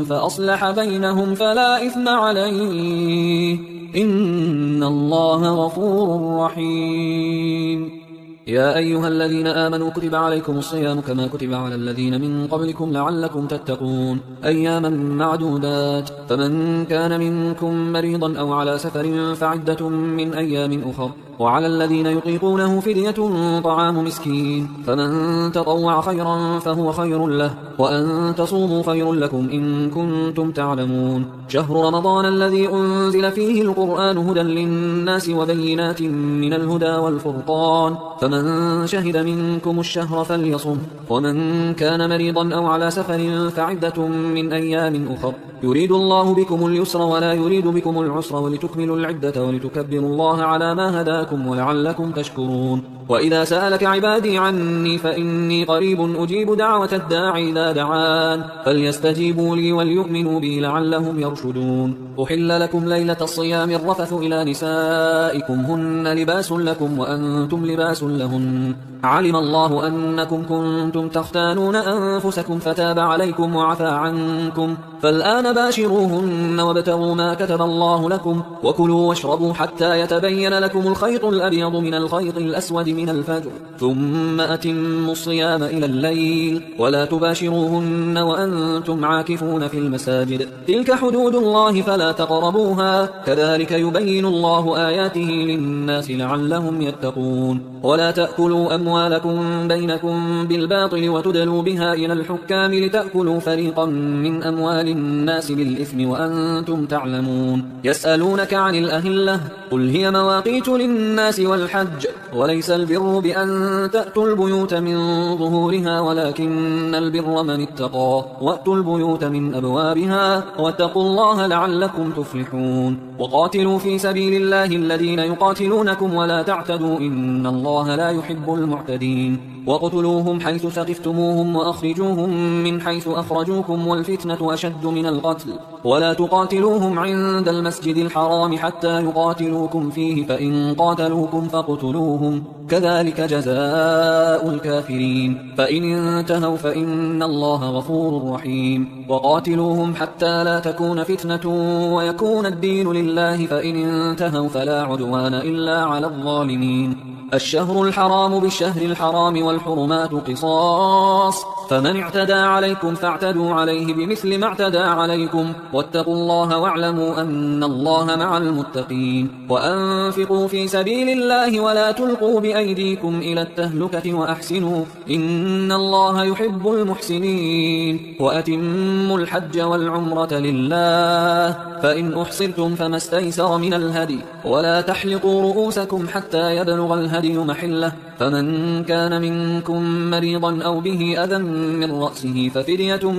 فأصلح بينهم فلا إثم عليه إن الله غفور رحيم يا أيها الذين آمنوا كتب عليكم الصيام كما كتب على الذين من قبلكم لعلكم تتقون أياما معدودات فمن كان منكم مريضا أو على سفر فعدة من أيام أخر وعلى الذين يطيقونه فدية طعام مسكين فمن تطوع خيرا فهو خير له وأن تصوموا خير لكم إن كنتم تعلمون شهر رمضان الذي أنزل فيه القرآن هدى للناس وبينات من الهدى والفرقان فمن شهد منكم الشهر فليصم ومن كان مريضا أو على سفر فعدة من أيام أخر يريد الله بكم اليسر ولا يريد بكم العسر ولتكملوا العدة ولتكبروا الله على ما هداكم ولعلكم تشكرون وإذا سألك عبادي عني فإني قريب أجيب دعوة الداعي إذا دعان فليستجيبوا لي وليؤمنوا بي لعلهم يرشدون أحل لكم ليلة الصيام الرفث إلى نسائكم هن لباس لكم وأنتم لباس لهن علم الله أنكم كنتم تختانون أنفسكم فتاب عليكم وعفى عنكم فالآن باشروهن وابتغوا ما كتب الله لكم وكلوا واشربوا حتى يتبين لكم الخيط الأبيض من الخيط الأسود من الفجر ثم أتموا الصيام إلى الليل ولا تباشروهن وأنتم عاكفون في المساجد تلك حدود الله فلا تقربوها كذلك يبين الله آياته للناس لعلهم يتقون ولا تأكلوا أموالكم بينكم بالباطل وتدلوا بها إلى الحكام لتأكلوا فريقا من أموال الناس بالإثم وأنتم تعلمون يسألونك عن الأهلة قل هي مواقيت للناس والحج وليس البر بأن تأتوا البيوت من ظهورها ولكن البر من اتقى وأتوا البيوت من أبوابها واتقوا الله لعلكم تفلحون وقاتلوا في سبيل الله الذين يقاتلونكم ولا تعتدوا إن الله لا يحب المعتدين وقتلوهم حيث ثقفتموهم وأخرجوهم من حيث أخرجوكم والفتنة أشد من القتل ولا تقاتلوهم عند المسجد الحرام حتى يقاتلوكم فيه فإن قاتلوكم فاقتلوهم كذلك جزاء الكافرين فإن انتهوا فإن الله غفور رحيم وقاتلوهم حتى لا تكون فتنة ويكون الدين لله فإن انتهوا فلا عدوان إلا على الظالمين الشهر الحرام بالشهر الحرام والحرمات قصاص فمن اعتدى عليكم فاعتدوا عليه بمثل ما اعتدى عليكم واتقوا الله واعلموا أن الله مع المتقين وأنفقوا في سبيل الله ولا تلقوا بأيديكم إلى التهلكة وأحسنوا إن الله يحب المحسنين وأتموا الحج والعمرة لله فإن أحصرتم فما استيسر من الهدي ولا تحلقوا رؤوسكم حتى يبلغ الهدي محله فمن كان منكم مريضا أو به أذى من رأسه ففدية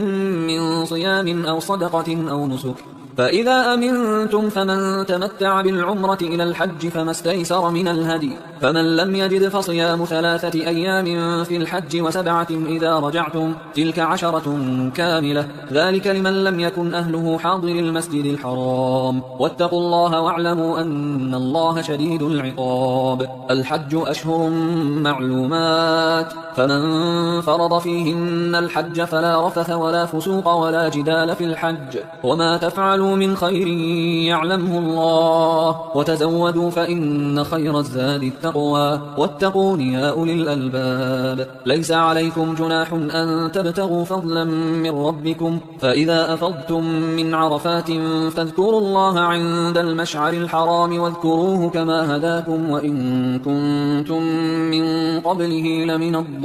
من صيام أو صدقة أو نسك فإذا أمنتم فمن تمتع بالعمرة إلى الحج فما استيسر من الهدي فمن لم يجد فصيام 3 أيام في الحج و7 إذا رجعتم تلك 10 كاملة ذلك لمن لم يكن أهله حاضر المسجد الحرام واتقوا الله واعلموا أن الله شديد العقاب الحج أشهر معلومات فمن فرض فيهن الحج فلا رفث ولا فسوق ولا جدال في الحج وما تفعلوا من خير يعلمه الله وتزودوا فإن خير الزاد التقوى واتقون يا أولي الألباب ليس عليكم جناح أن تبتغوا فضلا من ربكم فإذا أفضتم من عرفات فاذكروا الله عند المشعر الحرام واذكروه كما هداكم وإن كنتم من قبله لمن الضالين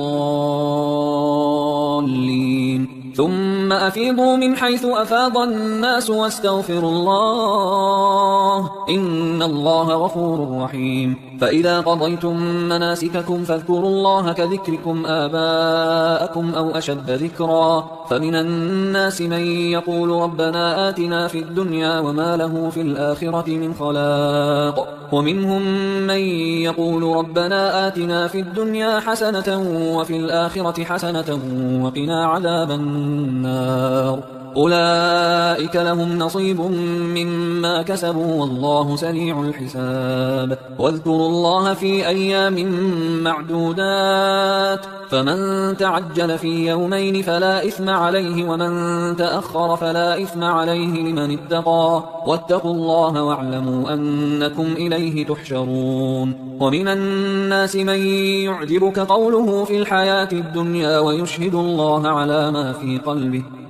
ثم أفيضوا من حيث أفاض الناس واستغفروا الله إن الله غفور رحيم فإذا قضيتم مناسككم فاذكروا الله كذكركم آباءكم أو أشد ذكرا فمن الناس من يقول ربنا آتنا في الدنيا وما له في الآخرة من خلاق ومنهم من يقول ربنا آتنا في الدنيا حسنة وفي الآخرة حسنة وقنا عذاب النار أولئك لهم نصيب مما كسبوا والله سريع الحساب واذكروا الله في أيام معدودات فمن تعجل في يومين فلا إثم عليه ومن تأخر فلا إثم عليه لمن اتقى واتقوا الله واعلموا أنكم إليه تحشرون ومن الناس من يعجبك قوله في الحياة الدنيا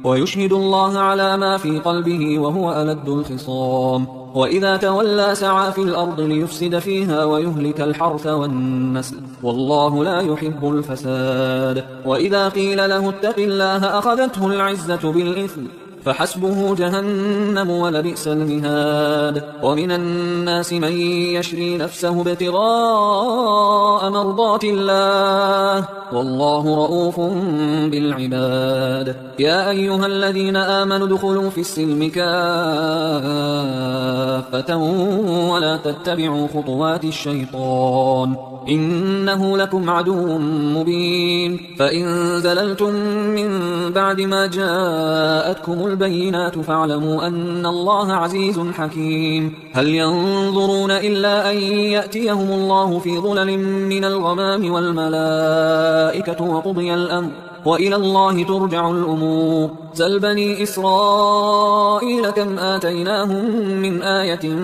ويشهد الله على ما في قلبه وهو ألد الخصام وإذا تولى سعى في الأرض ليفسد فيها ويهلك الحرث والنسل والله لا يحب الفساد وإذا قيل له اتق الله أخذته العزة بالإثم فحسبه جهنم ولبئس المهاد ومن الناس من يشري نفسه ابتغاء مرضات الله والله رؤوف بالعباد يا أيها الذين آمنوا ادخلوا في السلم كافة ولا تتبعوا خطوات الشيطان إنه لكم عدو مبين فإن زللتم من بعد ما جاءتكم البينات فاعلموا أن الله عزيز حكيم هل ينظرون إلا أن يأتيهم الله في ظلل من الغمام والملائكة وقضي الأمر وإلى الله ترجع الأمور سل بني إسرائيل كم آتيناهم من آية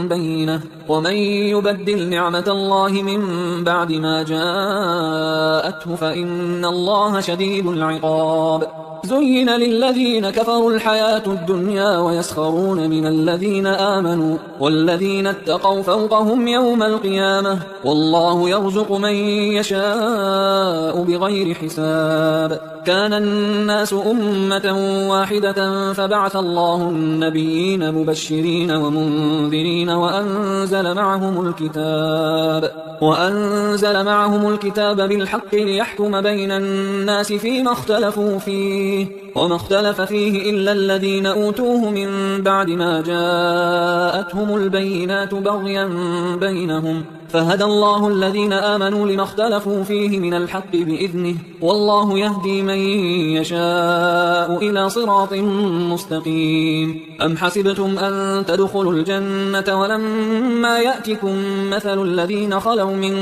بينة ومن يبدل نعمة الله من بعد ما جاءته فإن الله شديد العقاب زين للذين كفروا الحياة الدنيا ويسخرون من الذين آمنوا والذين اتقوا فوقهم يوم القيامة والله يرزق من يشاء بغير حساب كان الناس أمة واحدة فبعث الله النبيين مبشرين ومنذرين وأنزل معهم الكتاب بالحق ليحكم بين الناس فيما اختلفوا فيه وما اختلف فيه إلا الذين أوتوه من بعد ما جاءتهم البينات بغيا بينهم فهدى الله الذين آمنوا لما اختلفوا فيه من الحق بإذنه والله يهدي من يشاء إلى صراط مستقيم أم حسبتم أن تدخلوا الجنة ولما يأتكم مثل الذين خلوا من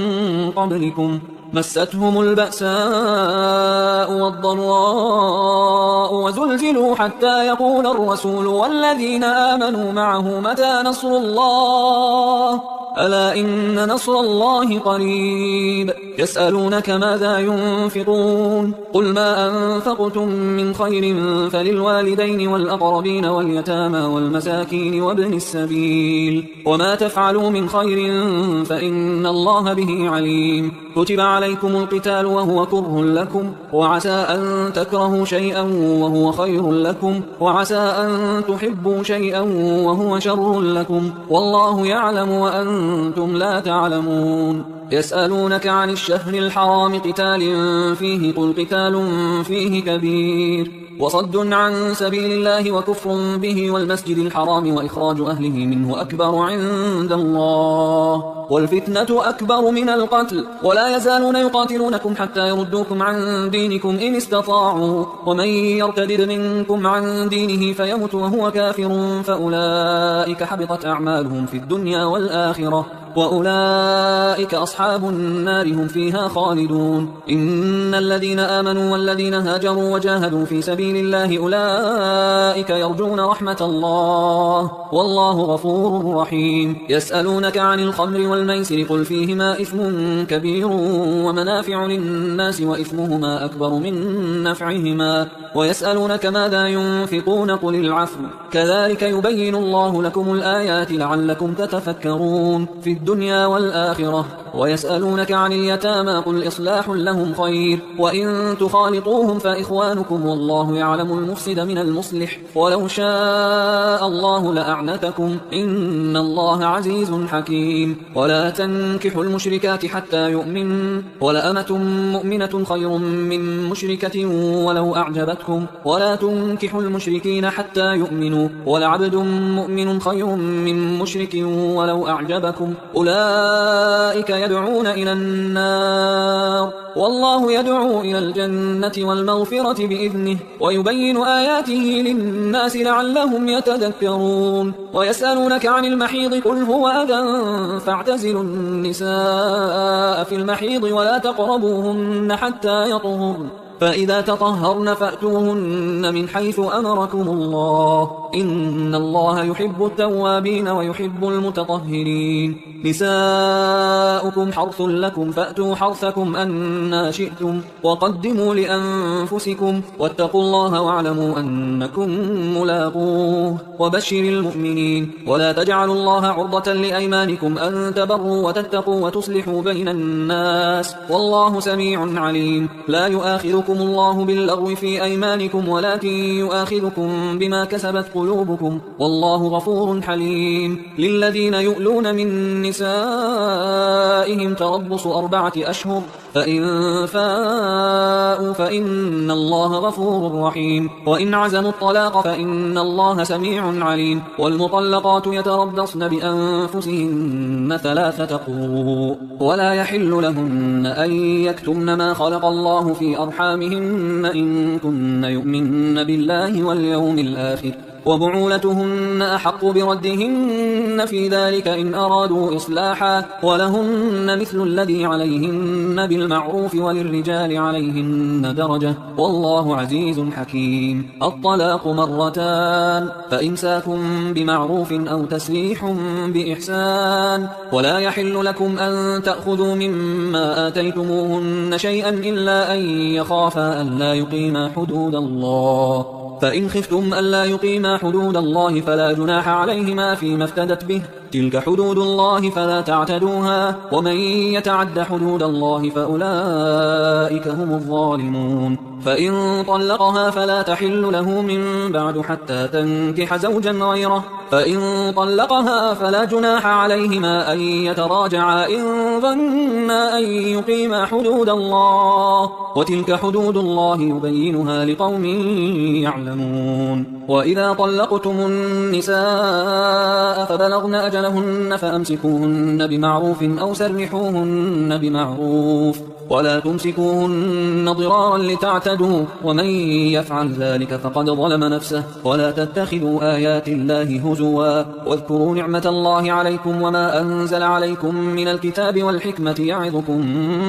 قبلكم مستهم البأساء والضراء وزلزلوا حتى يقول الرسول والذين آمنوا معه متى نصر الله ألا إن نصر الله قريب يسألونك ماذا ينفقون قل ما أنفقتم من خير فللوالدين والأقربين واليتامى والمساكين وابن السبيل وما تفعلوا من خير فإن الله به عليم كتب عليكم القتال وهو كره لكم وعسى أن تكرهوا شيئا وهو خير لكم وعسى أن تحبوا شيئا وهو شر لكم والله يعلم وأنتم لا تعلمون يسألونك عن الشهر الحرام قتال فيه قل قتال فيه كبير وصد عن سبيل الله وكفر به والمسجد الحرام وإخراج أهله منه أكبر عند الله والفتنة أكبر من القتل ولا يزالون يقاتلونكم حتى يردوكم عن دينكم إن استطاعوا ومن يرتد منكم عن دينه فيمت وهو كافر فأولئك حبطت أعمالهم في الدنيا والآخرة وأولئك أصحاب النار هم فيها خالدون إن الذين آمنوا والذين هاجروا وجاهدوا في سبيل الله أولئك يرجون رحمة الله والله غفور رحيم يسألونك عن الخمر والميسر قل فيهما إثم كبير ومنافع للناس وإثمهما أكبر من نفعهما ويسألونك ماذا ينفقون قل العفو كذلك يبين الله لكم الآيات لعلكم تتفكرون في الدنيا والآخرة ويسألونك عن اليتامى قل إصلاح لهم خير وإن تخالطوهم فإخوانكم والله يعلم المفسد من المصلح ولو شاء الله لأعنتكم إن الله عزيز حكيم ولا تنكحوا المشركات حتى يؤمن ولأمة مؤمنة خير من مشركة ولو أعجبتكم ولا تنكحوا المشركين حتى يؤمنوا ولعبد مؤمن خير من مشرك ولو أعجبكم أولئك يدعون إلى النار والله يدعو إلى الجنة والمغفرة بإذنه ويبين آياته للناس لعلهم يتذكرون ويسألونك عن المحيض قل هو أذى فاعتزلوا النساء في المحيض ولا تقربوهن حتى يطهرن فإذا تطهرن فأتوهن من حيث أمركم الله إن الله يحب التوابين ويحب المتطهرين نساؤكم حرث لكم فأتوا حرثكم أنا شئتم وقدموا لأنفسكم واتقوا الله واعلموا أنكم ملاقوه وبشر المؤمنين ولا تجعلوا الله عرضة لأيمانكم أن تبروا وتتقوا وتصلحوا بين الناس والله سميع عليم لا يؤاخذكم الله باللغو في أيمانكم ولكن يؤاخذكم بما كسبت قلوبكم والله غفور حليم للذين يؤلون من نسائهم تربص 4 أشهر فإن فاءوا فإن الله غفور رحيم وإن عزموا الطلاق فإن الله سميع عليم والمطلقات يتربصن بأنفسهن 3 قروء ولا يحل لهن أن يكتمن ما خلق الله في أرحامهن إن كن يؤمن بالله واليوم الآخر وبعولتهن أحق بردهن في ذلك إن أرادوا إصلاحا ولهن مثل الذي عليهن بالمعروف وللرجال عليهن درجة والله عزيز حكيم الطلاق 2 مرتان فإمساكم بمعروف أو تسريح بإحسان ولا يحل لكم أن تأخذوا مما آتيتموهن شيئا إلا أن يخافا ألا يقيما حدود الله فإن خفتم ألا يقيما حدود الله فلا جناح عليهما فيما افتدت به تلك حدود الله فلا تعتدوها ومن يتعد حدود الله فأولئك هم الظالمون فإن طلقها فلا تحل له من بعد حتى تنكح زوجا غيره فإن طلقها فلا جناح عليهما أن يتراجعا إن ظنا أن يقيما حدود الله وتلك حدود الله يبينها لقوم يعلمون وإذا طلقتم النساء فبلغن أجلهن فأمسكوهن بمعروف أو سرحوهن بمعروف ولا تمسكوهن ضرارا لتعتدوا ومن يفعل ذلك فقد ظلم نفسه ولا تتخذوا آيات الله هزوا واذكروا نعمة الله عليكم وما أنزل عليكم من الكتاب والحكمة يعظكم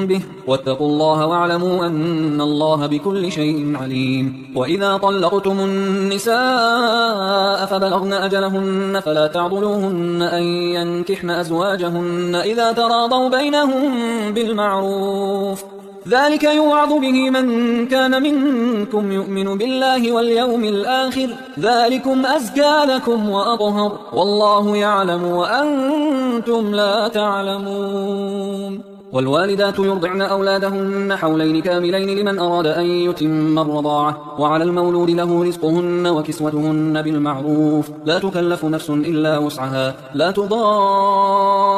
به واتقوا الله واعلموا أن الله بكل شيء عليم وإذا طلقتم النساء فبلغن أجلهن فلا تعضلوهن أن ينكحن أزواجهن إذا تراضوا بينهم بالمعروف ذلك يوعظ به من كان منكم يؤمن بالله واليوم الآخر ذلكم أزكى لكم وأطهر والله يعلم وأنتم لا تعلمون والوالدات يرضعن أولادهن حولين كاملين لمن أراد أن يتم الرضاعة وعلى المولود له رزقهن وكسوتهن بالمعروف لا تكلف نفس إلا وسعها لا تضار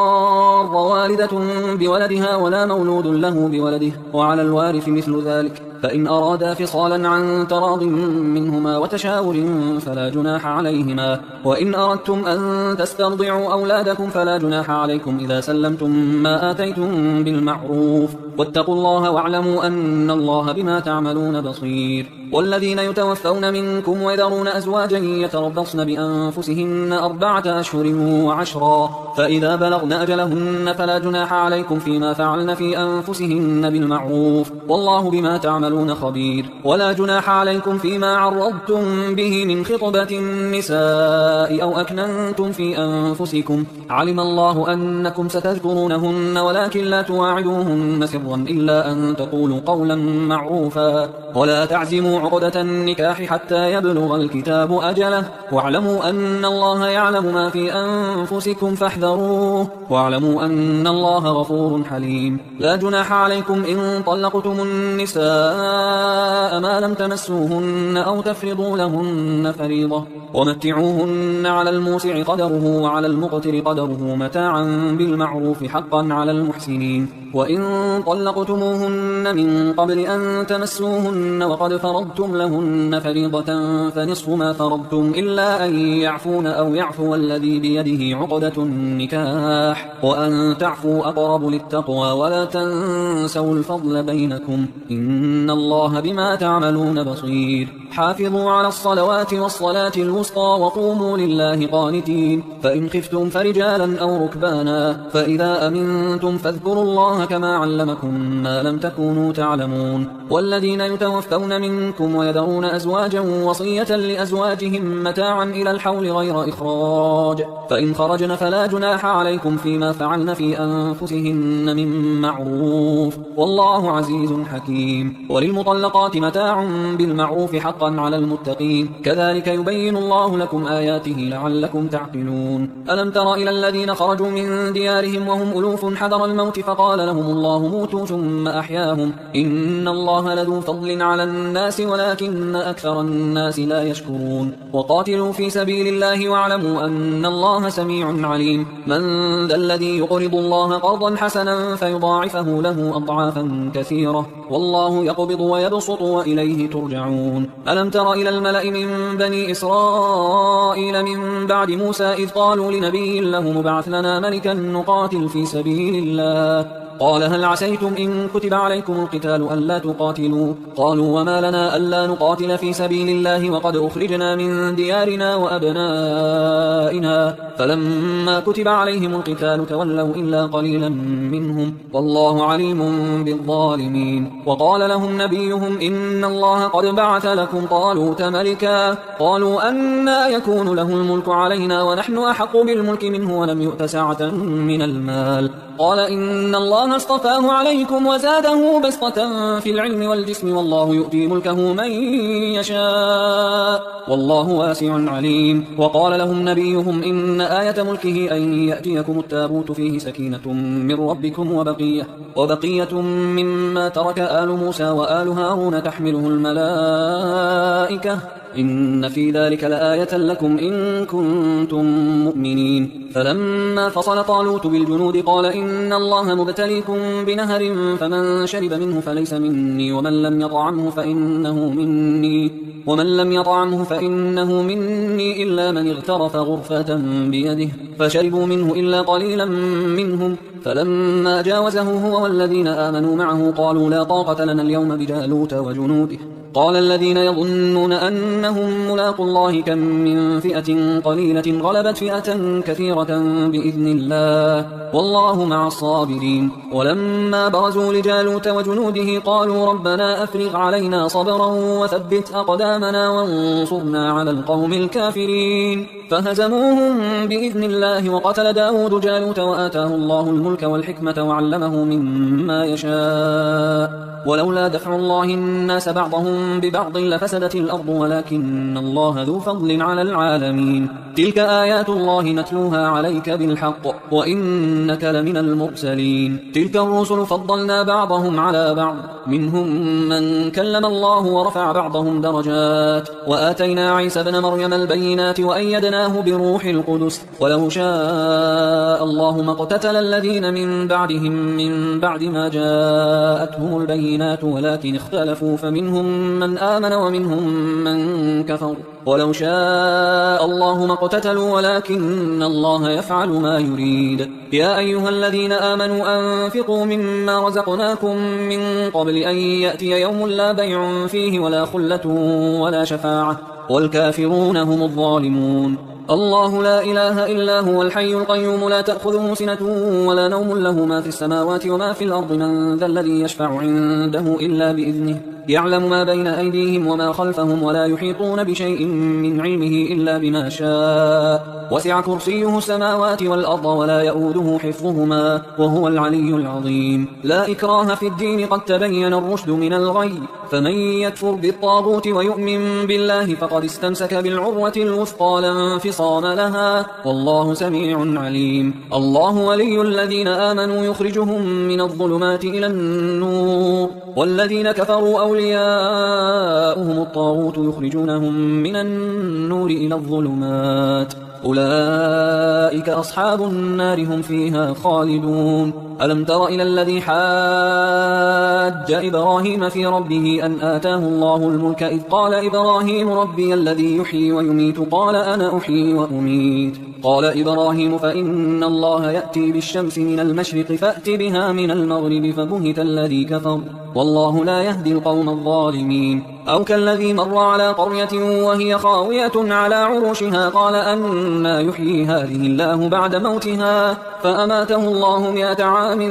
والدة بولدها ولا مولود له بولده وعلى الوارث مثل ذلك فإن أرادا فصالا عن تراض منهما وتشاور فلا جناح عليهما وإن أردتم أن تسترضعوا أولادكم فلا جناح عليكم إذا سلمتم ما آتيتم بالمعروف واتقوا الله واعلموا أن الله بما تعملون بصير والذين يتوفون منكم ويذرون أزواجا يتربصن بأنفسهن 4 أشهر و10 فإذا بلغن أجلهن فلا جناح عليكم فيما فعلن في أنفسهن بالمعروف والله بما تعملون تعملون خبير. ولا جناح عليكم فيما عرضتم به من خطبة النساء أو أكننتم في أنفسكم، علم الله أنكم ستذكرونهن ولكن لا تواعدوهن سرا إلا أن تقولوا قولا معروفا. ولا تعزموا عقدة النكاح حتى يبلغ الكتاب أجله، واعلموا أن الله يعلم ما في أنفسكم فاحذروه، واعلموا أن الله غفور حليم. لا جناح عليكم إن طلقتم النساء ما لم تمسوهن أو تفرضوا لهن فريضة، ومتعوهن على الموسع قدره وعلى المقتر قدره متاعا بالمعروف حقا على المحسنين. وإن طلقتموهن من قبل أن تمسوهن وقد فرضتم لهن فريضة فنصف ما فرضتم إلا أن يعفون أو يعفو الذي بيده عقدة النكاح، وأن تعفوا أقرب للتقوى. ولا تنسوا الفضل بينكم، إن الله بما تعملون بصير. حافظوا على الصلوات والصلاة الوسطى وقوموا لله قانتين. فإن خفتم فرجالا أو ركبانا، فإذا أمنتم فاذكروا الله كما علمكم ما لم تكونوا تعلمون. والذين يتوفون منكم ويذرون أزواجا وصية لأزواجهم متاعا إلى الحول غير إخراج، فإن خرجن فلا جناح عليكم فيما فعلن في أنفسهن من معروف، والله عزيز حكيم. وللمطلقات متاع بالمعروف حقا على المتقين، كذلك يبين الله لكم آياته لعلكم تعقلون. ألم تر إلى الذين خرجوا من ديارهم وهم ألوف حذر الموت فقال لهم الله موتوا ثم أحياهم، إن الله لذو فضل على الناس ولكن أكثر الناس لا يشكرون. وقاتلوا في سبيل الله واعلموا أن الله سميع عليم. من ذا الذي يقرض الله قرضا حسنا فيضاعفه له أضعافا كثيرة، والله يقبض ويبسط وإليه ترجعون. ألم تر إلى الملأ من بني إسرائيل من بعد موسى إذ قالوا لنبي له مبعث لنا ملكا نقاتل في سبيل الله، قال هل عسيتم إن كتب عليكم القتال ألا تقاتلوا؟ قالوا وما لنا ألا نقاتل في سبيل الله وقد أخرجنا من ديارنا وأبنائنا، فلما كتب عليهم القتال تولوا إلا قليلا منهم، والله عليم بالظالمين. وقال لهم نبيهم إن الله قد بعث لكم طالوت ملكا، قالوا أنى يكون له الملك علينا ونحن أحق بالملك منه ولم يؤت سعة من المال، قال إن الله اصطفاه عليكم وزاده بسطة في العلم والجسم، والله يؤتي ملكه من يشاء والله واسع عليم. وقال لهم نبيهم إن آية ملكه أن يأتيكم التابوت فيه سكينة من ربكم وبقية مما ترك آل موسى وآل هارون تحمله الملائكة، إن في ذلك لآية لكم إن كنتم مؤمنين. فلما فصل طالوت بالجنود قال إن الله مبتليكم بنهر فمن شرب منه فليس مني ومن لم يطعمه فإنه مني إلا من اغترف غرفة بيده، فشربوا منه إلا قليلا منهم. فلما جاوزه هو والذين آمنوا معه قالوا لا طاقة لنا اليوم بجالوت وجنوده، قال الذين يظنون أنهم ملاقوا الله كم من فئة قليلة غلبت فئة كثيرة بإذن الله والله مع الصابرين. ولما برزوا لجالوت وجنوده قالوا ربنا أفرغ علينا صبرا وثبت أقدامنا وانصرنا على القوم الكافرين، فهزموهم بإذن الله. وقتل داود جالوت وآتاه الله الملك والحكمة وعلمه مما يشاء، ولولا دفع الله الناس بعضهم ببعض لفسدت الأرض ولكن الله ذو فضل على العالمين. تلك آيات الله نتلوها عليك بالحق وإنك لمن المرسلين. تلك الرسل فضلنا بعضهم على بعض، منهم من كلم الله ورفع بعضهم درجات، وآتينا عيسى ابن مريم البينات وأيدناه بروح القدس، ولو شاء الله ما اقتتل الذين من بعدهم من بعد ما جاءتهم البينات ولكن اختلفوا فمنهم من آمن ومنهم من كفر، ولو شاء الله ما اقتتلوا ولكن الله يفعل ما يريد. يا أيها الذين آمنوا أنفقوا مما رزقناكم من قبل أن يأتي يوم لا بيع فيه ولا خلة ولا شفاعة والكافرون هم الظالمون. الله لا إله إلا هو الحي القيوم لا تأخذه سنة ولا نوم له ما في السماوات وما في الأرض من ذا الذي يشفع عنده إلا بإذنه يعلم ما بين أيديهم وما خلفهم ولا يحيطون بشيء من علمه إلا بما شاء وسع كرسيه السماوات والأرض ولا يؤوده حفظهما وهو العلي العظيم. لا إكراه في الدين قد تبين الرشد من الغي فمن يكفر بالطاغوت ويؤمن بالله فقد استمسك بالعروة الوثقى لا انفصام لها والله سميع عليم. الله ولي الذين آمنوا يخرجهم من الظلمات إلى النور والذين كفروا أولياؤهم الطاغوت يخرجونهم من النور إلى الظلمات أولئك أصحاب النار هم فيها خالدون. ألم تر إلى الذي حاج إبراهيم في ربه أن آتاه الله الملك إذ قال إبراهيم ربي الذي يحيي ويميت قال أنا أحيي وأميت قال إبراهيم فإن الله يأتي بالشمس من المشرق فأت بها من المغرب فبهت الذي كفر والله لا يهدي القوم الظالمين. أو كالذي مر على قرية وهي خاوية على عروشها قال أنى يحيي هذه الله بعد موتها فأماته الله 100 عام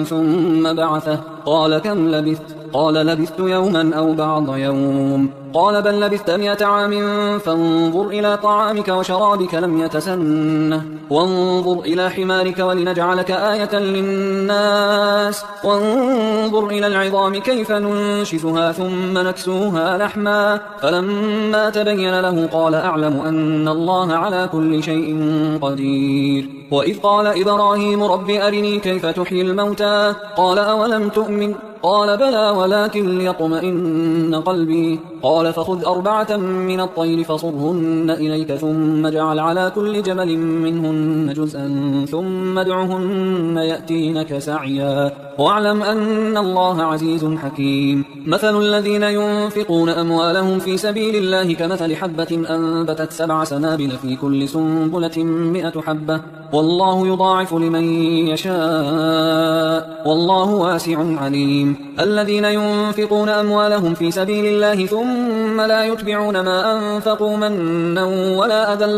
ثم بعثه قال كم لبثت قال لبثت يوما أو بعض يوم قال بل لبثت 100 عام فانظر إلى طعامك وشرابك لم يتسنه وانظر إلى حمارك ولنجعلك آية للناس وانظر إلى العظام كيف ننشزها ثم نكسوها لحما فلما تبين له قال أعلم أن الله على كل شيء قدير. وإذ قال إبراهيم رب أرني كيف تحيي الموتى قال أولم تؤمن قال بلى ولكن ليطمئن قلبي قال فخذ 4 من الطير فصرهن إليك ثم اجعل على كل جبل منهن جزءا ثم ادعهن يأتينك سعيا واعلم أن الله عزيز حكيم. مثل الذين ينفقون أموالهم في سبيل الله كمثل حبة أنبتت 7 سنابل في كل سنبلة 100 حبة والله يضاعف لمن يشاء والله واسع عليم. الذين ينفقون أموالهم في سبيل الله ثم لا يتبعون ما أنفقوا منا ولا أذى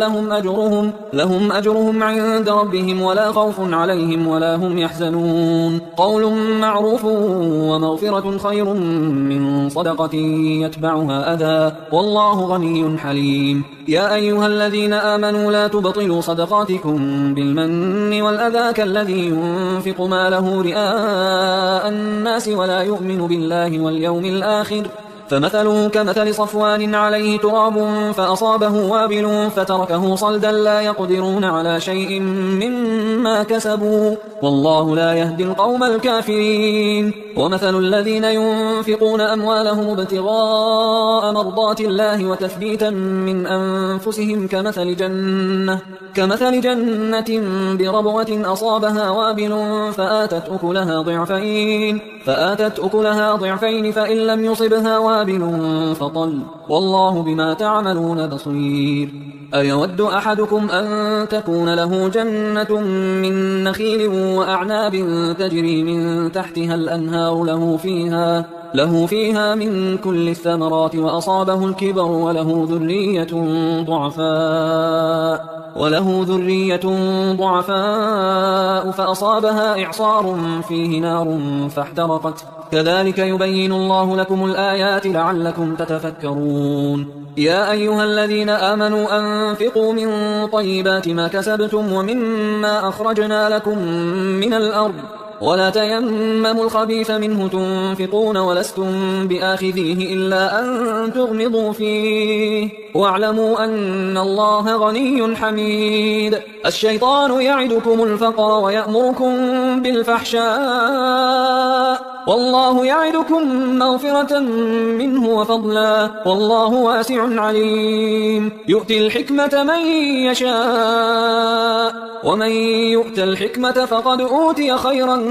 لهم أجرهم عند ربهم ولا خوف عليهم ولا هم يحزنون. قول معروف ومغفرة خير من صدقة يتبعها أذى والله غني حليم. يا أيها الذين آمنوا لا تبطلوا صدقاتكم بالمن والأذى كالذي ينفق ماله رئاء الناس ولا يؤمن بالله واليوم الآخر فمثله كمثل صفوان عليه تراب فأصابه وابل فتركه صلدا لا يقدرون على شيء مما كسبوا والله لا يهدي القوم الكافرين. ومثل الذين ينفقون أموالهم ابتغاء مرضات الله وتثبيتا من أنفسهم كمثل جنة بربوة أصابها وابل فآتت أكلها ضعفين فإن لم يصبها وابل فطل والله بما تعملون بصير. أيود أحدكم أن تكون له جنة من نخيل وأعناب تجري من تحتها الأنهار له فيها من كل الثمرات وأصابه الكبر وله ذرية ضعفاء فأصابها إعصار فيه نار فاحترقت كذلك يبين الله لكم الآيات لعلكم تتفكرون. يا أيها الذين آمنوا أنفقوا من طيبات ما كسبتم ومما أخرجنا لكم من الأرض ولا تيمموا الخبيث منه تنفقون ولستم بآخذيه إلا أن تغمضوا فيه واعلموا أن الله غني حميد. الشيطان يعدكم الفقر ويأمركم بالفحشاء والله يعدكم مغفرة منه وفضلا والله واسع عليم. يؤتي الحكمة من يشاء ومن يؤت الحكمة فقد أوتي خيرا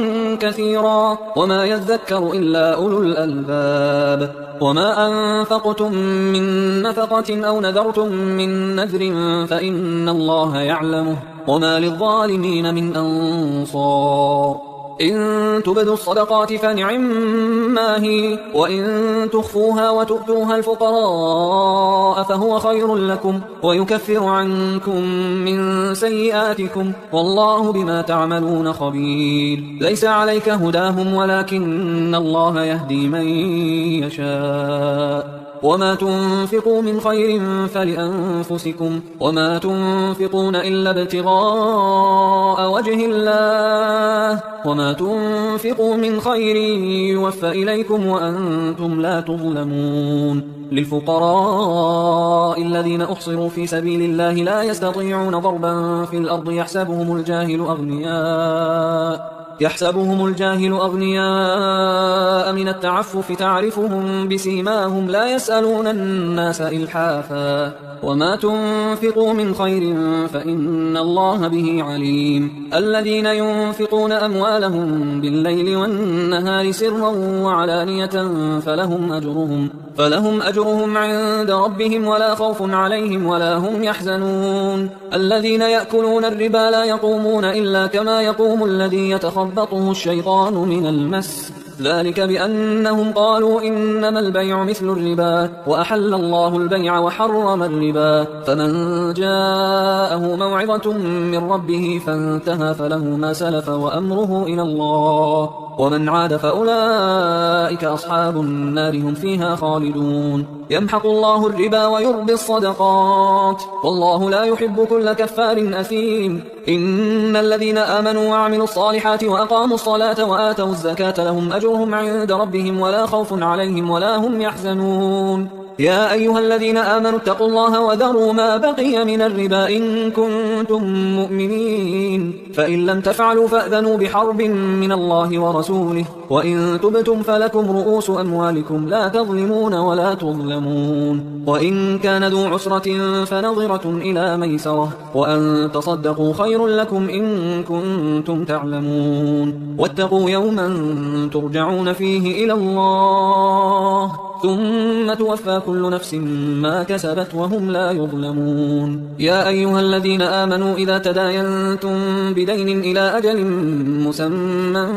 كثيرا وما يذكر إلا أولو الألباب. وما أنفقتم من نفقة أو نذرتم من نذر فإن الله يعلمه وما للظالمين من أنصار. إن تبدوا الصدقات فنعما هي، وإن تخفوها وتؤتوها الفقراء فهو خير لكم ويكفر عنكم من سيئاتكم والله بما تعملون خبير. ليس عليك هداهم ولكن الله يهدي من يشاء. وما تنفقوا من خير فلأنفسكم وما تنفقون إلا ابتغاء وجه الله وما تنفقوا من خير يوفى إليكم وأنتم لا تظلمون. للفقراء الذين أحصروا في سبيل الله لا يستطيعون ضربا في الأرض يحسبهم الجاهل أغنياء من التعفف تعرفهم بسيماهم لا يسألون الناس إلحافا وما تنفقوا من خير فإن الله به عليم. الذين ينفقون أموالهم بالليل والنهار سرا وعلانية فلهم أجرهم عند ربهم ولا خوف عليهم ولا هم يحزنون. الذين يأكلون الربا لا يقومون إلا كما يقوم الذي يتخبطه الشيطان من المس ذلك بأنهم قالوا إنما البيع مثل الربا وأحل الله البيع وحرم الربا. فمن جاءه موعظة من ربه فانتهى فله ما سلف وأمره إلى الله ومن عاد فأولئك أصحاب النار هم فيها خالدون. يمحق الله الربا ويربي الصدقات والله لا يحب كل كفار أثيم. إن الذين آمنوا وعملوا الصالحات وأقاموا الصلاة وآتوا الزكاة لهم أجرهم عند ربهم ولا خوف عليهم ولا هم يحزنون. يا أيها الذين آمنوا اتقوا الله وذروا ما بقي من الربا إن كنتم مؤمنين فإن لم تفعلوا فأذنوا بحرب من الله ورسوله وإن تبتم فلكم رؤوس أموالكم لا تظلمون ولا تظلمون. وإن كان ذو عسرة فنظرة إلى ميسرة وأن تصدقوا خير لكم إن كنتم تعلمون. واتقوا يوما ترجعون فيه إلى الله ثم توفى كل نفس ما كسبت وهم لا يظلمون. يا أيها الذين آمنوا إذا تداينتم بدين إلى أجل مسمى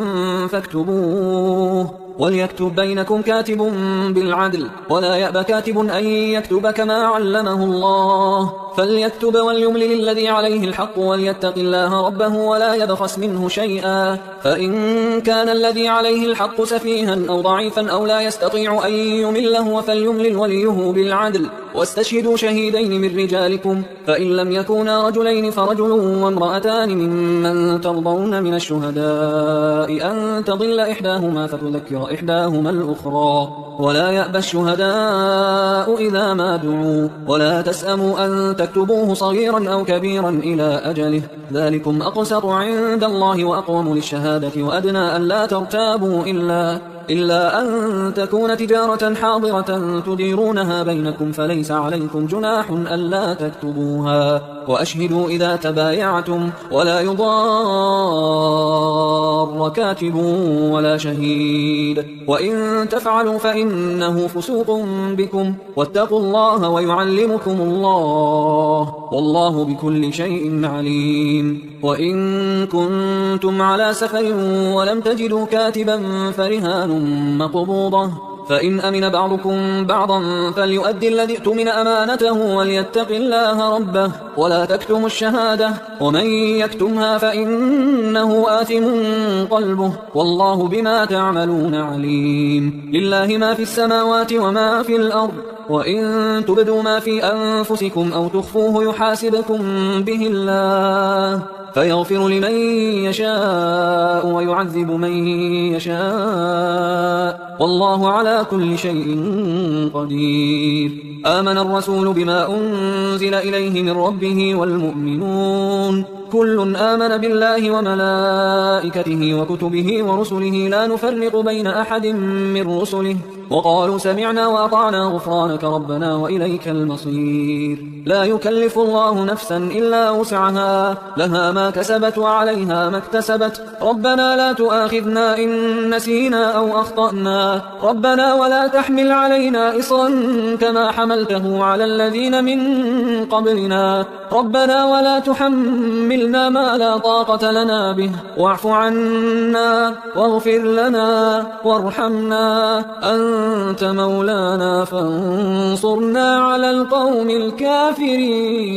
فاكتبوه وليكتب بينكم كاتب بالعدل ولا يأب كاتب أن يكتب كما علمه الله فليكتب وليملل الذي عليه الحق وليتق الله ربه ولا يبخس منه شيئا فإن كان الذي عليه الحق سفيها أو ضعيفا أو لا يستطيع أن يمله فليملل وليه بالعدل واستشهدوا شهيدين من رجالكم فإن لم يكونا رجلين فرجل وامرأتان ممن ترضون من الشهداء أن تضل إحداهما فتذكر إحداهما الأخرى ولا يأبى الشهداء إذا ما دعوا ولا تسأموا أن تكتبوه صغيرا أو كبيرا إلى أجله ذلكم أقسط عند الله وأقوم للشهادة وأدنى أن لا ترتابوا إلا أن تكون تجارة حاضرة تديرونها بينكم فليس عليكم جناح ألا تكتبوها وأشهدوا إذا تبايعتم ولا يضار كاتب ولا شهيد وإن تفعلوا فإنه فسوق بكم واتقوا الله ويعلمكم الله والله بكل شيء عليم. وإن كنتم على سفر ولم تجدوا كاتبا فرهان مقبوضة فإن أمن بعضكم بعضا فليؤدي الذي اؤتمن أمانته وليتق الله ربه ولا تكتموا الشهادة ومن يكتمها فإنه آثم قلبه والله بما تعملون عليم. لله ما في السماوات وما في الأرض وإن تبدوا ما في أنفسكم أو تخفوه يحاسبكم به الله فيغفر لمن يشاء ويعذب من يشاء والله على كل شيء قدير. آمن الرسول بما أنزل إليه من ربه والمؤمنون كل آمن بالله وملائكته وكتبه ورسله لا نفرق بين أحد من رسله وقالوا سمعنا وأطعنا غفرانك ربنا وإليك المصير. لا يكلف الله نفسا إلا وسعها لها ما كسبت وعليها ما اكتسبت ربنا لا تؤاخذنا إن نسينا أو أخطأنا ربنا ولا تحمل علينا إصرا كما حملته على الذين من قبلنا ربنا ولا تحمل حملنا ما لا طاقة لنا به واعف عنا واغفر لنا وارحمنا أنت مولانا فانصرنا على القوم الكافرين.